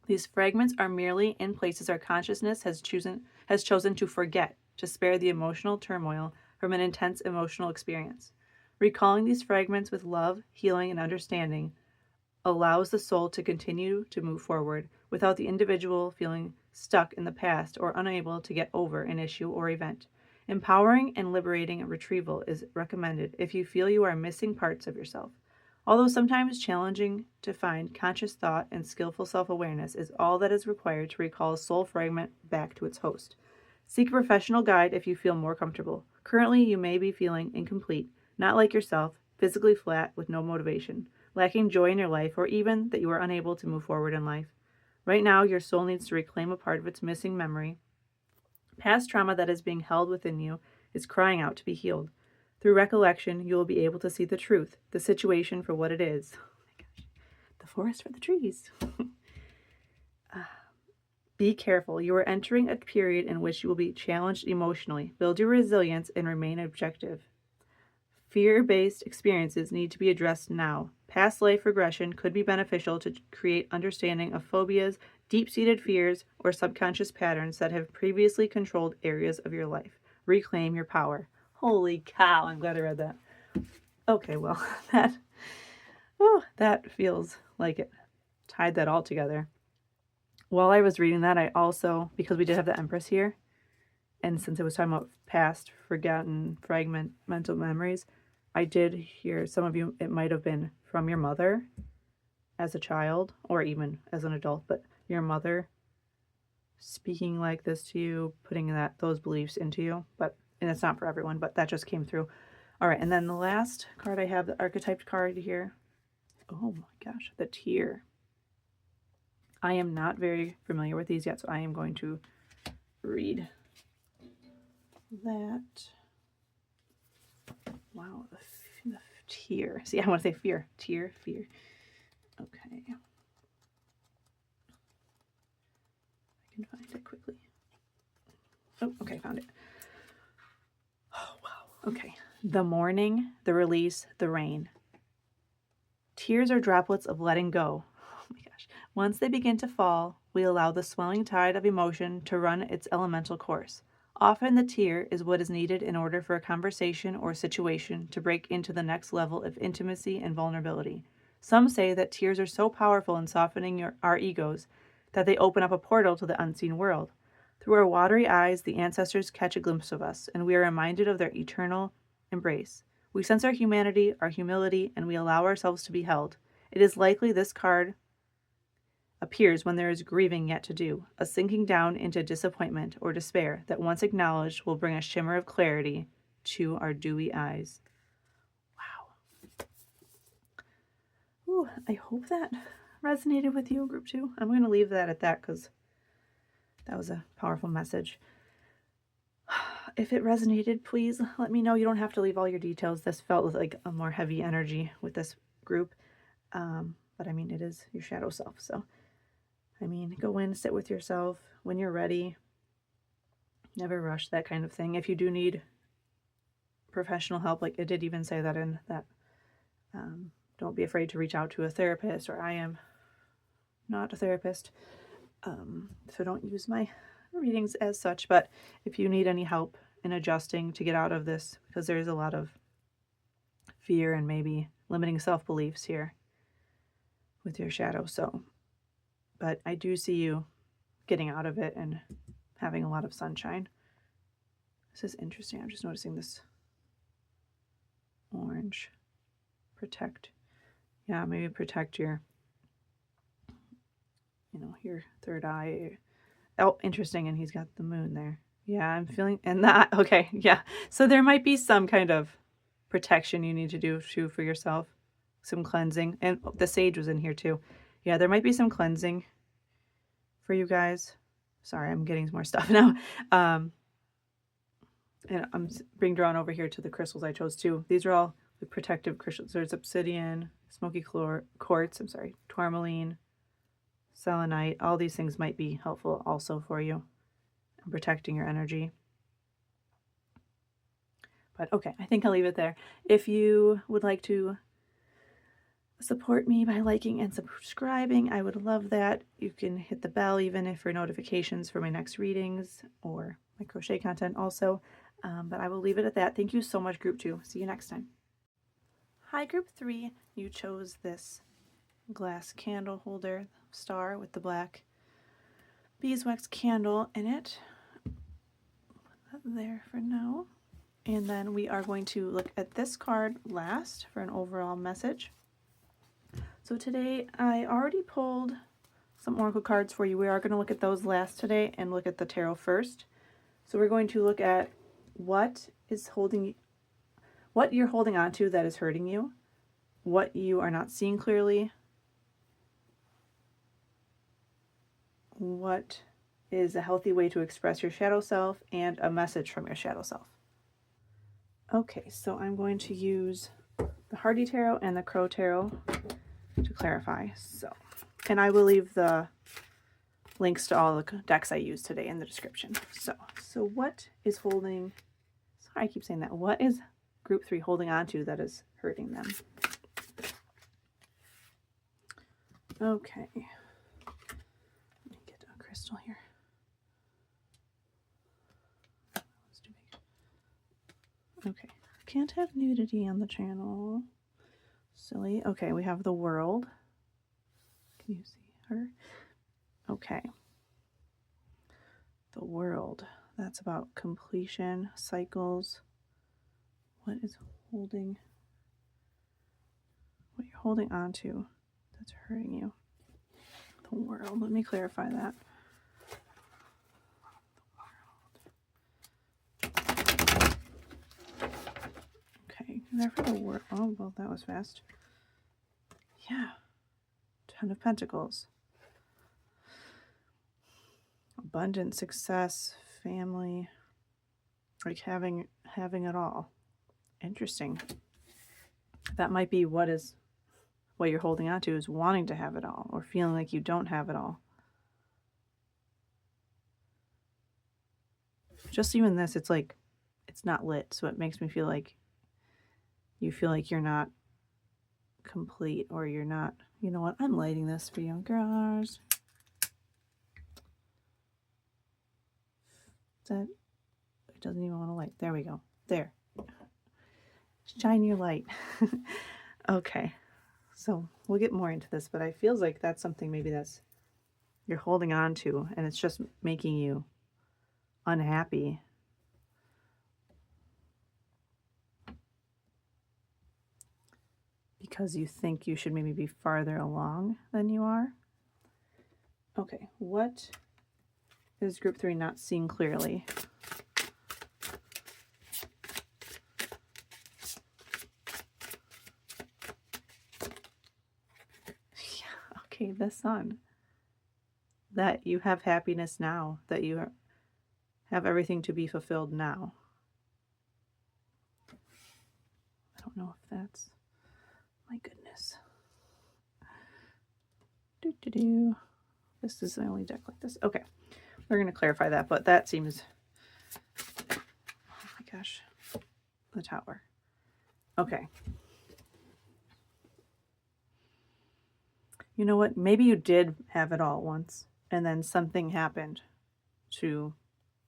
These fragments are merely in places our consciousness has chosen to forget, to spare the emotional turmoil from an intense emotional experience. Recalling these fragments with love, healing, and understanding allows the soul to continue to move forward without the individual feeling stuck in the past or unable to get over an issue or event. Empowering and liberating retrieval is recommended if you feel you are missing parts of yourself. Although sometimes challenging to find, conscious thought and skillful self-awareness is all that is required to recall a soul fragment back to its host. Seek a professional guide if you feel more comfortable. Currently, you may be feeling incomplete, not like yourself, physically flat with no motivation, lacking joy in your life, or even that you are unable to move forward in life. Right now, your soul needs to reclaim a part of its missing memory. Past trauma that is being held within you is crying out to be healed. Through recollection, you will be able to see the truth, the situation for what it is. Oh my gosh. The forest for the trees. Be careful. You are entering a period in which you will be challenged emotionally. Build your resilience and remain objective. Fear-based experiences need to be addressed now. Past life regression could be beneficial to create understanding of phobias, deep-seated fears, or subconscious patterns that have previously controlled areas of your life. Reclaim your power. Holy cow, I'm glad I read that. Okay, well, that feels like it tied that all together. While I was reading that, I also, because we did have the Empress here, and since it was talking about past, forgotten, mental memories, I did hear some of you, it might have been from your mother as a child, or even as an adult, but your mother speaking like this to you, putting those beliefs into you, and it's not for everyone, but that just came through. All right, and then the last card I have, the archetyped card here. Oh my gosh, the Tear. I am not very familiar with these yet, so I am going to read that. Wow, the Tear. See, I want to say fear. Tear, fear. Okay. I can find it quickly. Oh, okay, found it. Oh, wow. Okay. The mourning, the release, the rain. Tears are droplets of letting go. Oh my gosh. Once they begin to fall, we allow the swelling tide of emotion to run its elemental course. Often the tear is what is needed in order for a conversation or situation to break into the next level of intimacy and vulnerability. Some say that tears are so powerful in softening our egos that they open up a portal to the unseen world. Through our watery eyes, the ancestors catch a glimpse of us, and we are reminded of their eternal embrace. We sense our humanity, our humility, and we allow ourselves to be held. It is likely this card appears when there is grieving yet to do, a sinking down into disappointment or despair that once acknowledged will bring a shimmer of clarity to our dewy eyes. Wow. Ooh, I hope that resonated with you, Group 2. I'm going to leave that at that because that was a powerful message. If it resonated, please let me know. You don't have to leave all your details. This felt like a more heavy energy with this group. But I mean, it is your shadow self, so I mean, go in, sit with yourself when you're ready. Never rush, that kind of thing. If you do need professional help, like it did even say that in that, don't be afraid to reach out to a therapist, or I am not a therapist. So don't use my readings as such, but if you need any help in adjusting to get out of this, because there's a lot of fear and maybe limiting self-beliefs here with your shadow, but I do see you getting out of it and having a lot of sunshine. This is interesting. I'm just noticing this orange. Protect. Yeah, maybe protect your third eye. Oh, interesting. And he's got the moon there. Yeah, I'm feeling, and that, okay, yeah. So there might be some kind of protection you need to do too for yourself. Some cleansing. And the sage was in here too. Yeah, there might be some cleansing for you guys. Sorry, I'm getting more stuff now. And I'm being drawn over here to the crystals I chose too. These are all with protective crystals. There's obsidian, smoky quartz, tourmaline, selenite. All these things might be helpful also for you in protecting your energy. But okay, I think I'll leave it there. If you would like to support me by liking and subscribing, I would love that. You can hit the bell even for notifications for my next readings or my crochet content also. But I will leave it at that. Thank you so much, Group 2. See you next time. Hi, Group 3. You chose this glass candle holder star with the black beeswax candle in it. Put that there for now. And then we are going to look at this card last for an overall message. So today I already pulled some oracle cards for you. We are going to look at those last today and look at the tarot first. So we're going to look at what you're holding on to that is hurting you, what you are not seeing clearly, what is a healthy way to express your shadow self, and a message from your shadow self. Okay, so I'm going to use the Hardy Tarot and the Crow Tarot to clarify. And I will leave the links to all the decks I used today in the description. So what is holding, sorry I keep saying that, what is Group 3 holding on to that is hurting them? Okay, let me get a crystal here. That's too big. Okay, can't have nudity on the channel. Silly. Okay, we have the World. Can you see her? Okay. The World. That's about completion, cycles. What is holding, what you're holding on to that's hurting you? The World. Let me clarify that. Okay, there for the World. Oh, well, that was fast. Yeah. 10 of Pentacles. Abundant, success, family, like having it all. Interesting. That might be what you're holding on to, is wanting to have it all or feeling like you don't have it all. Just even this, it's like it's not lit, so it makes me feel like you feel like you're not complete, or you're not, you know what, I'm lighting this for you, girls. That it doesn't even want to light. There we go. There. Shine your light. Okay. So we'll get more into this, but I feels like that's something maybe that's you're holding on to, and it's just making you unhappy. Because you think you should maybe be farther along than you are. Okay, what is Group 3 not seeing clearly? Yeah, okay, the Sun. That you have happiness now, that you have everything to be fulfilled now. I don't know if that's, my goodness. This is the only deck like this. Okay, we're going to clarify that, but that seems, oh my gosh, the Tower. Okay. You know what? Maybe you did have it all once, and then something happened to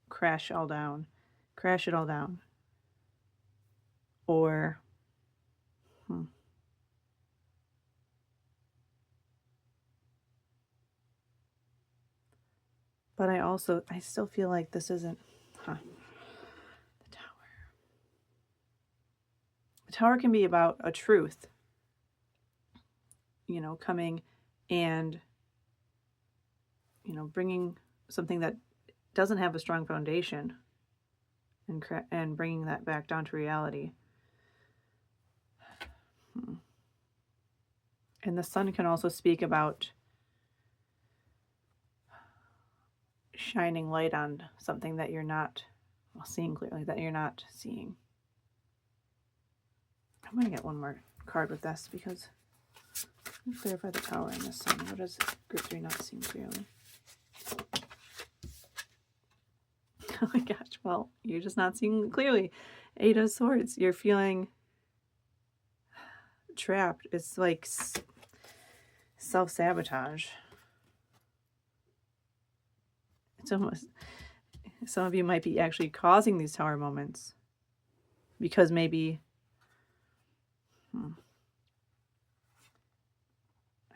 crash it all down. Or, But I still feel like this isn't, the Tower. The Tower can be about a truth, you know, coming and, you know, bringing something that doesn't have a strong foundation and bringing that back down to reality. And the Sun can also speak about shining light on something that you're not seeing clearly, that you're not seeing. I'm going to get one more card with this because clarify the Tower and the Sun. What does group 3 not seem clearly? Oh my gosh. Well, you're just not seeing clearly. 8 of Swords. You're feeling trapped. It's like self-sabotage. It's almost, some of you might be actually causing these Tower moments because maybe I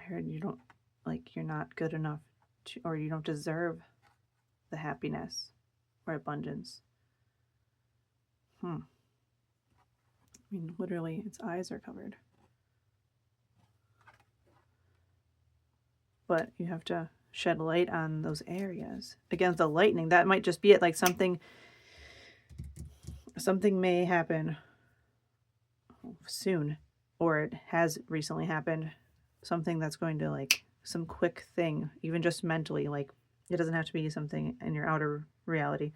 heard you don't, like, you're not good enough to, or you don't deserve the happiness or abundance. I mean, literally, its eyes are covered. But you have to shed light on those areas. Against the lightning, that might just be it. Like something may happen soon, or it has recently happened. Something that's going to, like, some quick thing, even just mentally. Like, it doesn't have to be something in your outer reality.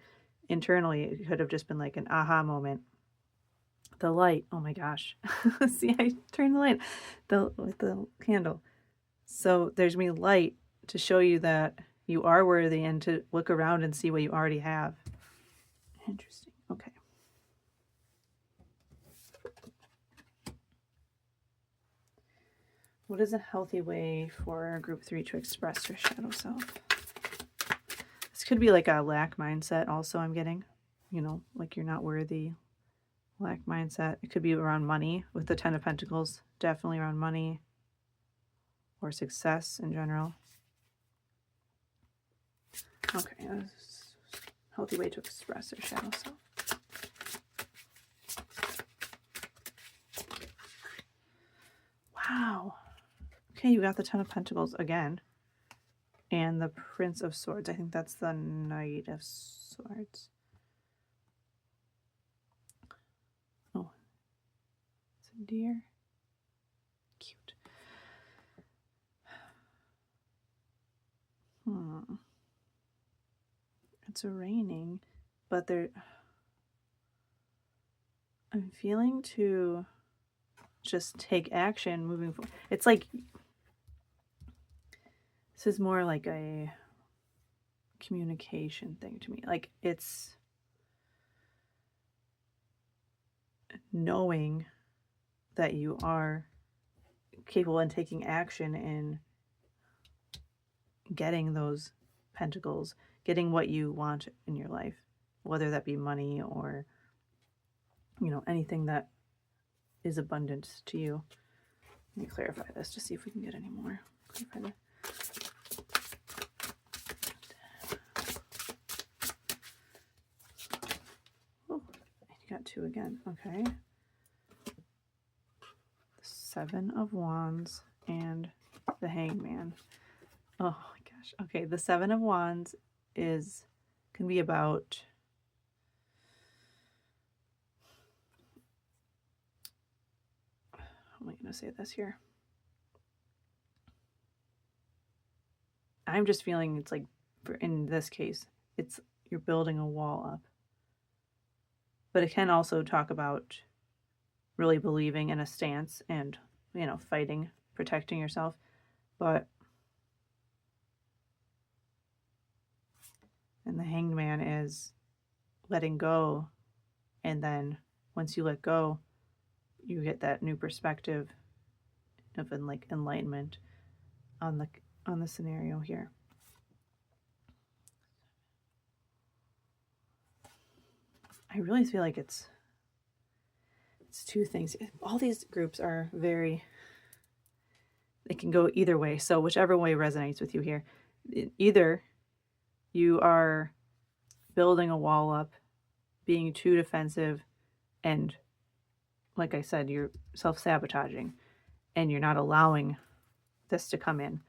Internally, it could have just been like an aha moment. The light, oh my gosh. See, I turned the light with the candle. So there's me light to show you that you are worthy and to look around and see what you already have. Interesting. Okay. What is a healthy way for group 3 to express your shadow self? This could be like a lack mindset also, I'm getting. You know, like you're not worthy. Lack mindset. It could be around money with the 10 of Pentacles. Definitely around money or success in general. Okay, that's a healthy way to express your shadow self. Wow. Okay, you got the 10 of Pentacles again. And the Prince of Swords. I think that's the Knight of Swords. Oh. It's a deer. Cute. It's raining, but I'm feeling to just take action moving forward. It's like, this is more like a communication thing to me. Like, it's knowing that you are capable and taking action in getting those pentacles, getting what you want in your life, whether that be money or, you know, anything that is abundant to you. Let me clarify this to see if we can get any more. Clarify the you got 2 again. Okay. The 7 of Wands and the Hangman. Oh my gosh. Okay, the 7 of Wands can be about how am I going to say this here? I'm just feeling it's like, in this case, it's you're building a wall up. But it can also talk about really believing in a stance and, you know, fighting, protecting yourself. But, and the Hanged Man is letting go. And then once you let go, you get that new perspective of like enlightenment on the scenario here. I really feel like it's 2 things. All these groups are very, they can go either way. So whichever way resonates with you here. Either you are building a wall up, being too defensive, and like I said, you're self-sabotaging and you're not allowing this to come in.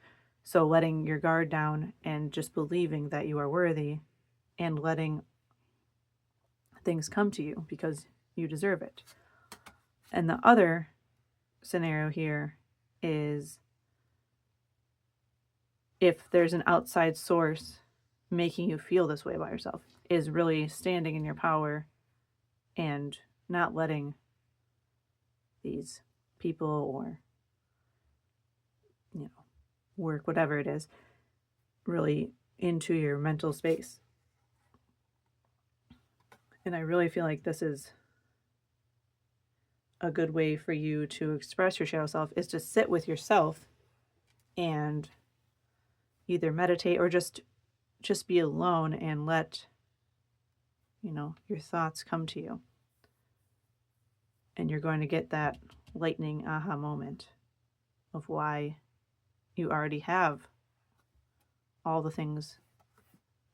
So letting your guard down and just believing that you are worthy and letting things come to you because you deserve it. And the other scenario here is if there's an outside source making you feel this way about yourself, is really standing in your power and not letting these people or, work, whatever it is, really into your mental space. And I really feel like this is a good way for you to express your shadow self, is to sit with yourself and either meditate or just be alone and let, your thoughts come to you. And you're going to get that lightning aha moment of why you already have all the things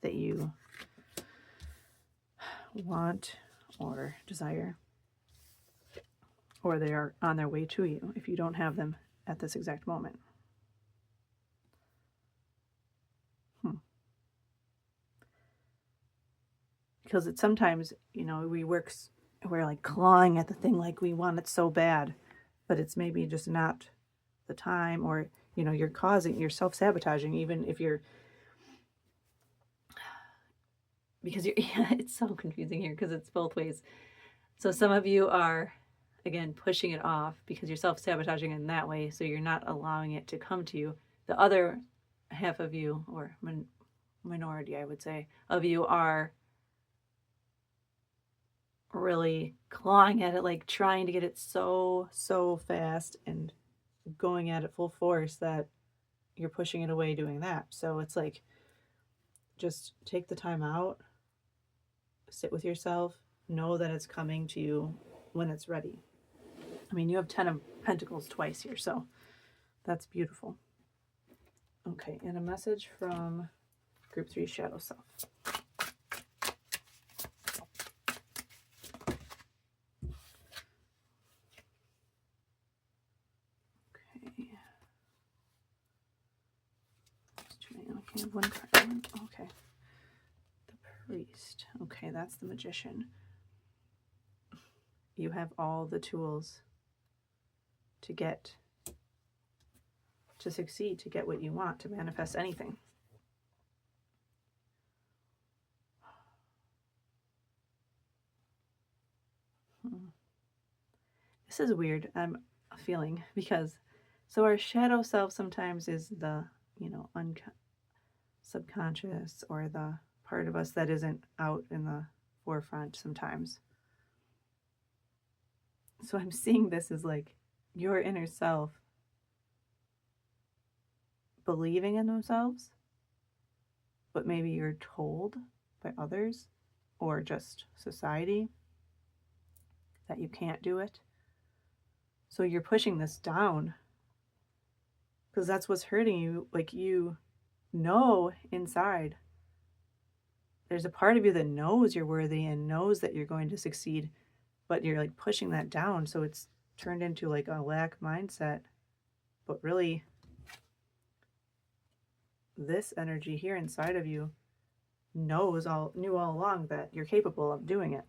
that you want or desire, or they are on their way to you if you don't have them at this exact moment. Because it's sometimes, we're like clawing at the thing like we want it so bad, but it's maybe just not the time, or, you're self-sabotaging, even if you're, because it's so confusing here because it's both ways. So some of you are, again, pushing it off because you're self-sabotaging in that way, so you're not allowing it to come to you. The other half of you, or minority, I would say, of you are really clawing at it, like trying to get it so fast and going at it full force that you're pushing it away doing that. So it's like, just take the time out, sit with yourself, know that it's coming to you when it's ready. I mean, you have 10 of Pentacles twice here, so that's beautiful. Okay, and a message from Group 3 Shadow Self. Okay, one card. Okay. The Priest. Okay, that's the Magician. You have all the tools to succeed, to get what you want, to manifest anything. This is weird, I'm feeling, because so our shadow self sometimes is the, subconscious, or the part of us that isn't out in the forefront sometimes. So I'm seeing this as like your inner self believing in themselves, but maybe you're told by others or just society that you can't do it. So you're pushing this down because that's what's hurting you. Like, inside, there's a part of you that knows you're worthy and knows that you're going to succeed, but you're like pushing that down. So it's turned into like a lack mindset. But really, this energy here inside of you knew all along that you're capable of doing it,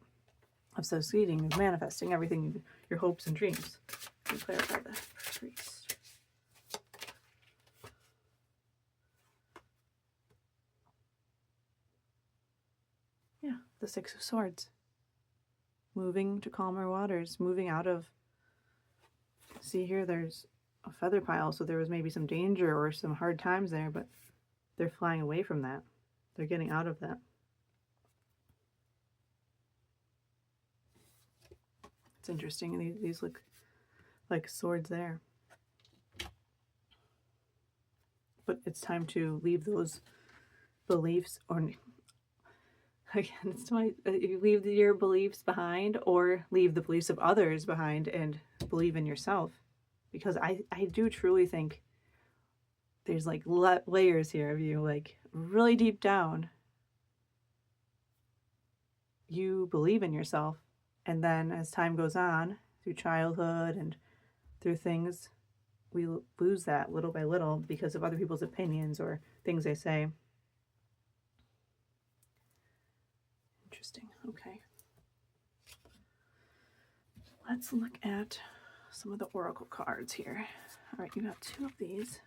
of succeeding, of manifesting everything, your hopes and dreams. Let me clarify the Priest. Yeah, the Six of Swords. Moving to calmer waters, moving out of, see here, there's a feather pile, so there was maybe some danger or some hard times there, but they're flying away from that. They're getting out of that. It's interesting. These look like swords there. But it's time to leave those beliefs, or again, it's you leave your beliefs behind, or leave the beliefs of others behind and believe in yourself. Because I do truly think there's like layers here of you, like really deep down, you believe in yourself. And then as time goes on, through childhood and through things, we lose that little by little because of other people's opinions or things they say. Interesting. Okay. Let's look at some of the oracle cards here. All right, you have 2 of these.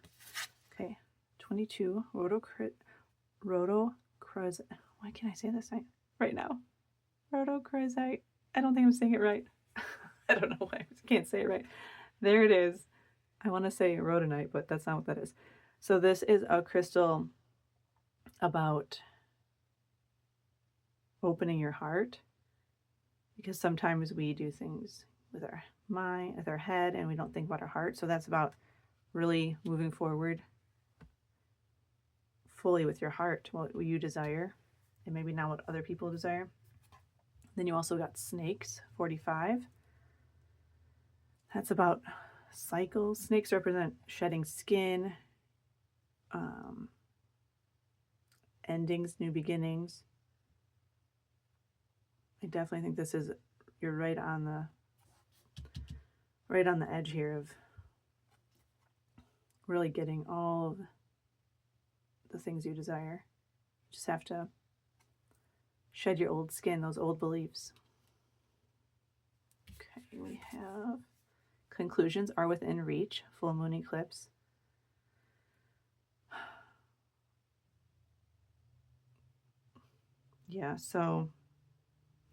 Okay. 22. Rhodochrosite. Why can't I say this right now? Rhodochrosite. I don't think I'm saying it right. I don't know why I can't say it right. There it is. I want to say rhodonite, but that's not what that is. So this is a crystal about opening your heart, because sometimes we do things with our mind, with our head, and we don't think about our heart. So that's about really moving forward fully with your heart, what you desire, and maybe not what other people desire. Then you also got snakes, 45. That's about cycles. Snakes represent shedding skin, endings, new beginnings. I definitely think this is, you're right on the edge here of really getting all of the things you desire. You just have to shed your old skin, those old beliefs. Okay, we have conclusions are within reach, full moon eclipse. Yeah, so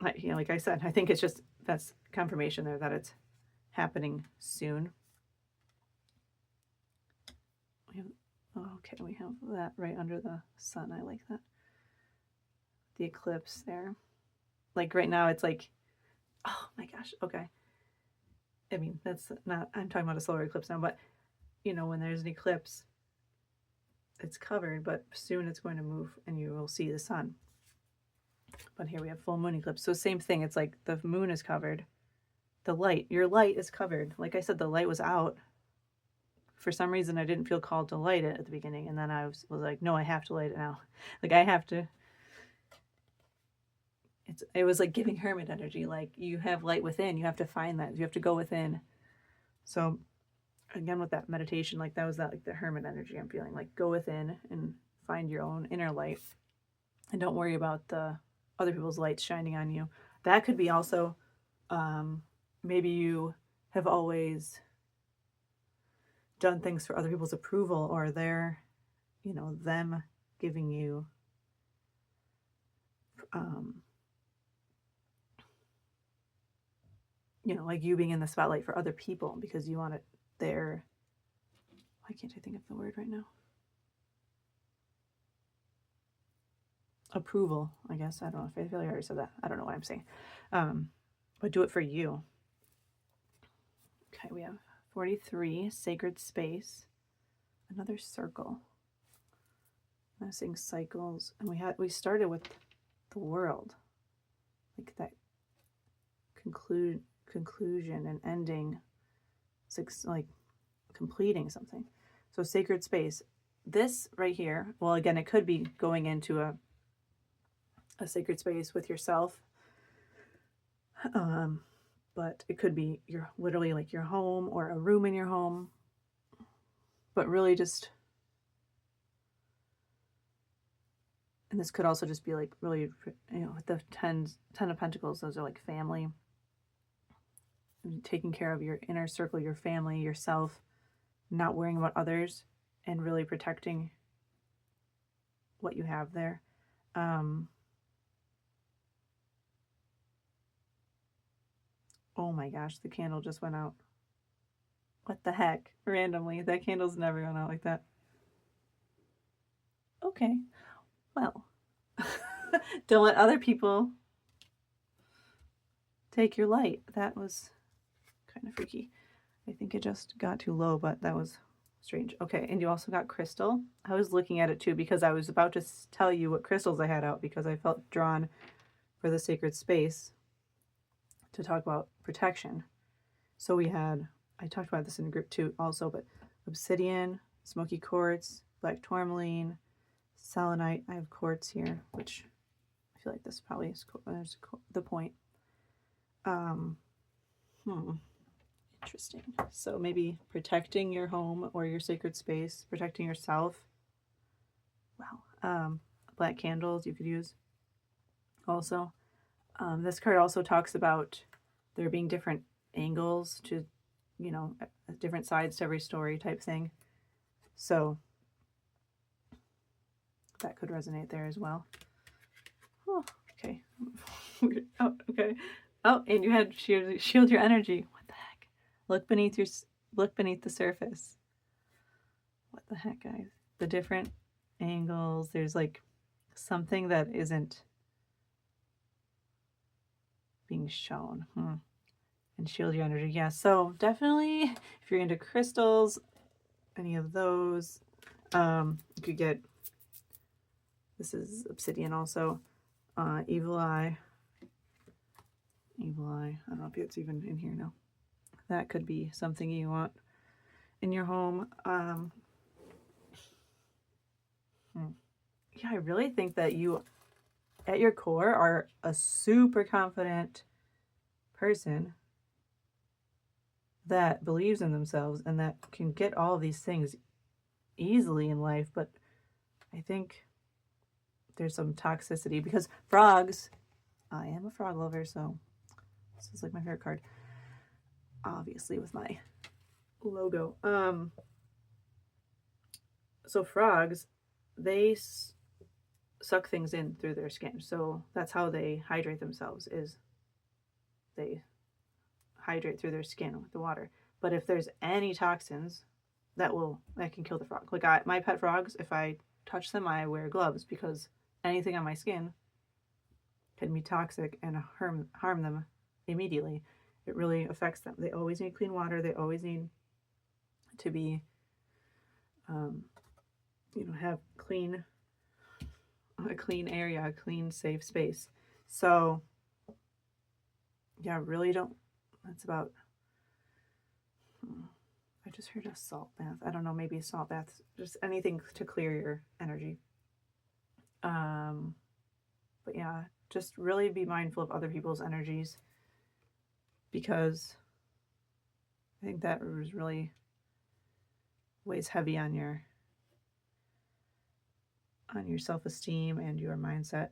like I said, I think it's just, that's confirmation there that it's happening soon. We have that right under the sun. I like that. The eclipse there. Like right now it's like, oh my gosh, okay. I mean, that's not, I'm talking about a solar eclipse now, but you know, when there's an eclipse, it's covered, but soon it's going to move and you will see the sun. But here we have full moon eclipse. So same thing. It's like the moon is covered. The light, your light is covered. Like I said, the light was out. For some reason, I didn't feel called to light it at the beginning. And then I was like, no, I have to light it now. Like I have to. It was like giving hermit energy. Like you have light within. You have to find that. You have to go within. So again, with that meditation, like that was that, like the hermit energy I'm feeling. Like go within and find your own inner light. And don't worry about the other people's lights shining on you. That could be also, maybe you have always done things for other people's approval, or they're, you know, them giving you, you know, like you being in the spotlight for other people because you want it their, why can't I think of the word right now? Approval, I guess. I don't know if I feel like I already said that. I don't know what I'm saying. But do it for you. Okay, we have 43, sacred space. Another circle. I was saying cycles, and we started with the world, like that conclusion and ending, like completing something. So sacred space. This right here, well, again, it could be going into a sacred space with yourself, but it could be literally like your home or a room in your home, but really just, and this could also just be like really, you know, with the 10 of Pentacles, those are like family, taking care of your inner circle, your family, yourself, not worrying about others, and really protecting what you have there. Oh my gosh, the candle just went out. What the heck? Randomly. That candle's never gone out like that. Okay. Well, don't let other people take your light. That was kind of freaky. I think it just got too low, but that was strange. Okay, and you also got crystal. I was looking at it too because I was about to tell you what crystals I had out because I felt drawn for the sacred space to talk about protection. So we had, I talked about this in the group too also, but obsidian, smoky quartz, black tourmaline, selenite. I have quartz here, which I feel like this probably is the point. Interesting. So maybe protecting your home or your sacred space, protecting yourself. Wow. Black candles you could use also. This card also talks about there being different angles to, you know, different sides to every story type thing. So that could resonate there as well. Oh, okay. Oh, okay. Oh, and you had shield your energy. What the heck? Look beneath the surface. What the heck, guys? The different angles. There's like something that isn't being shown. And shield your energy. Yeah, so definitely if you're into crystals, any of those, you could get, this is obsidian also, evil eye. Evil eye. I don't know if it's even in here now. That could be something you want in your home. Yeah, I really think that you, at your core, are a super confident person that believes in themselves and that can get all of these things easily in life. But I think there's some toxicity because frogs, I am a frog lover, so this is like my favorite card, obviously with my logo. So frogs, they suck things in through their skin. So that's how they hydrate themselves, is they hydrate through their skin with the water. But if there's any toxins, that can kill the frog. Like my pet frogs, if I touch them, I wear gloves because anything on my skin can be toxic and harm them immediately. It really affects them. They always need clean water. They always need to be, have a clean area, a clean, safe space. So, yeah, really don't. That's about. I just heard a salt bath. I don't know, maybe a salt bath, just anything to clear your energy. But yeah, just really be mindful of other people's energies because I think that was really weighs heavy on your self-esteem and your mindset.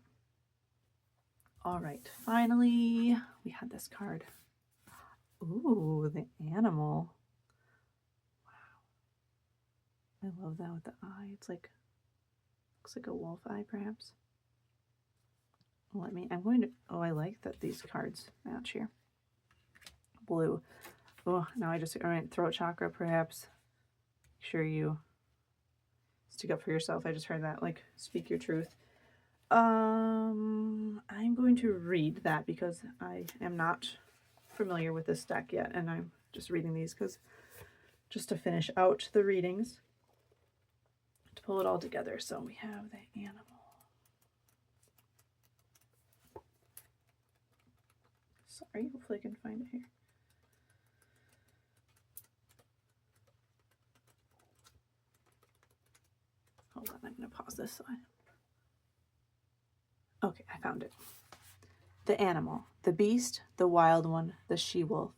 All right, finally, we had this card. Ooh, the animal. Wow. I love that with the eye. It's like, looks like a wolf eye, perhaps. I like that these cards match here. Blue. Oh, now all right, throat chakra, perhaps. Make sure you stick up for yourself. I just heard that, like, speak your truth. I'm going to read that because I am not familiar with this deck yet, and I'm just reading these because just to finish out the readings, to pull it all together. So we have the animal. Sorry, hopefully I can find it here. Hold on, I'm going to pause this so okay, I found it. The animal, the beast, the wild one, the she-wolf.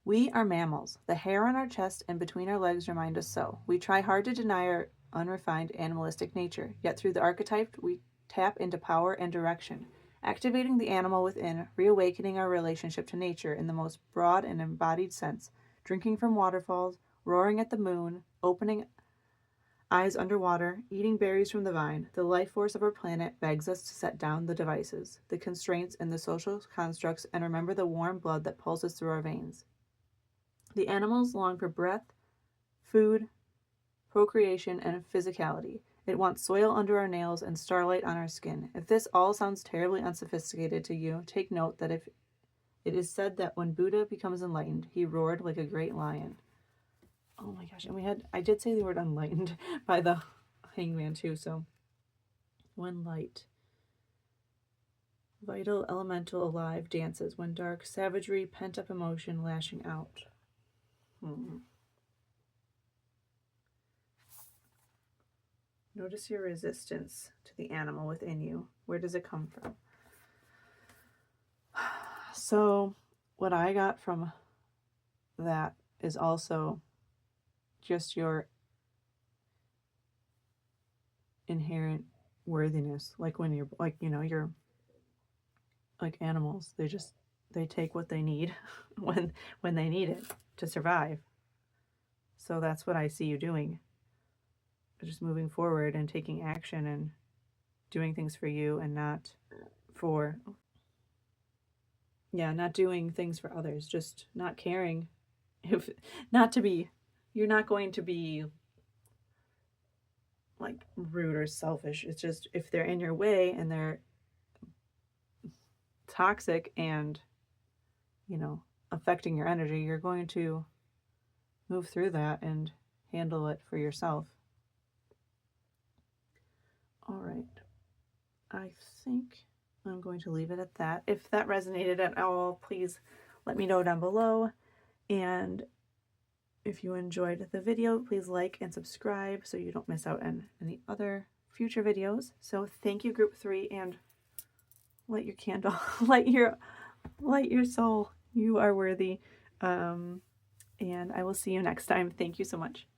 We are mammals. The hair on our chest and between our legs remind us so. We try hard to deny our unrefined animalistic nature, yet through the archetype we tap into power and direction, activating the animal within, reawakening our relationship to nature in the most broad and embodied sense, drinking from waterfalls, roaring at the moon, opening eyes underwater, eating berries from the vine. The life force of our planet begs us to set down the devices, the constraints, and the social constructs and remember the warm blood that pulses through our veins. The animals long for breath, food, procreation, and physicality. It wants soil under our nails and starlight on our skin. If this all sounds terribly unsophisticated to you, take note that if it is said that when Buddha becomes enlightened, he roared like a great lion. Oh my gosh, and I did say the word enlightened by the hangman too, so when light, vital, elemental, alive, dances, when dark, savagery, pent-up emotion lashing out. Notice your resistance to the animal within you. Where does it come from? So what I got from that is also just your inherent worthiness. Like when you're like, you're like animals. They take what they need when they need it to survive. So that's what I see you doing. Just moving forward and taking action and doing things for you and not for Yeah, not doing things for others, just not caring. If not to be, you're not going to be like rude or selfish. It's just if they're in your way and they're toxic and, you know, affecting your energy, you're going to move through that and handle it for yourself. All right. I think I'm going to leave it at that. If that resonated at all, please let me know down below. And if you enjoyed the video, please like and subscribe so you don't miss out on any other future videos. So thank you, group 3, and light your candle, light your soul. You are worthy. And I will see you next time. Thank you so much.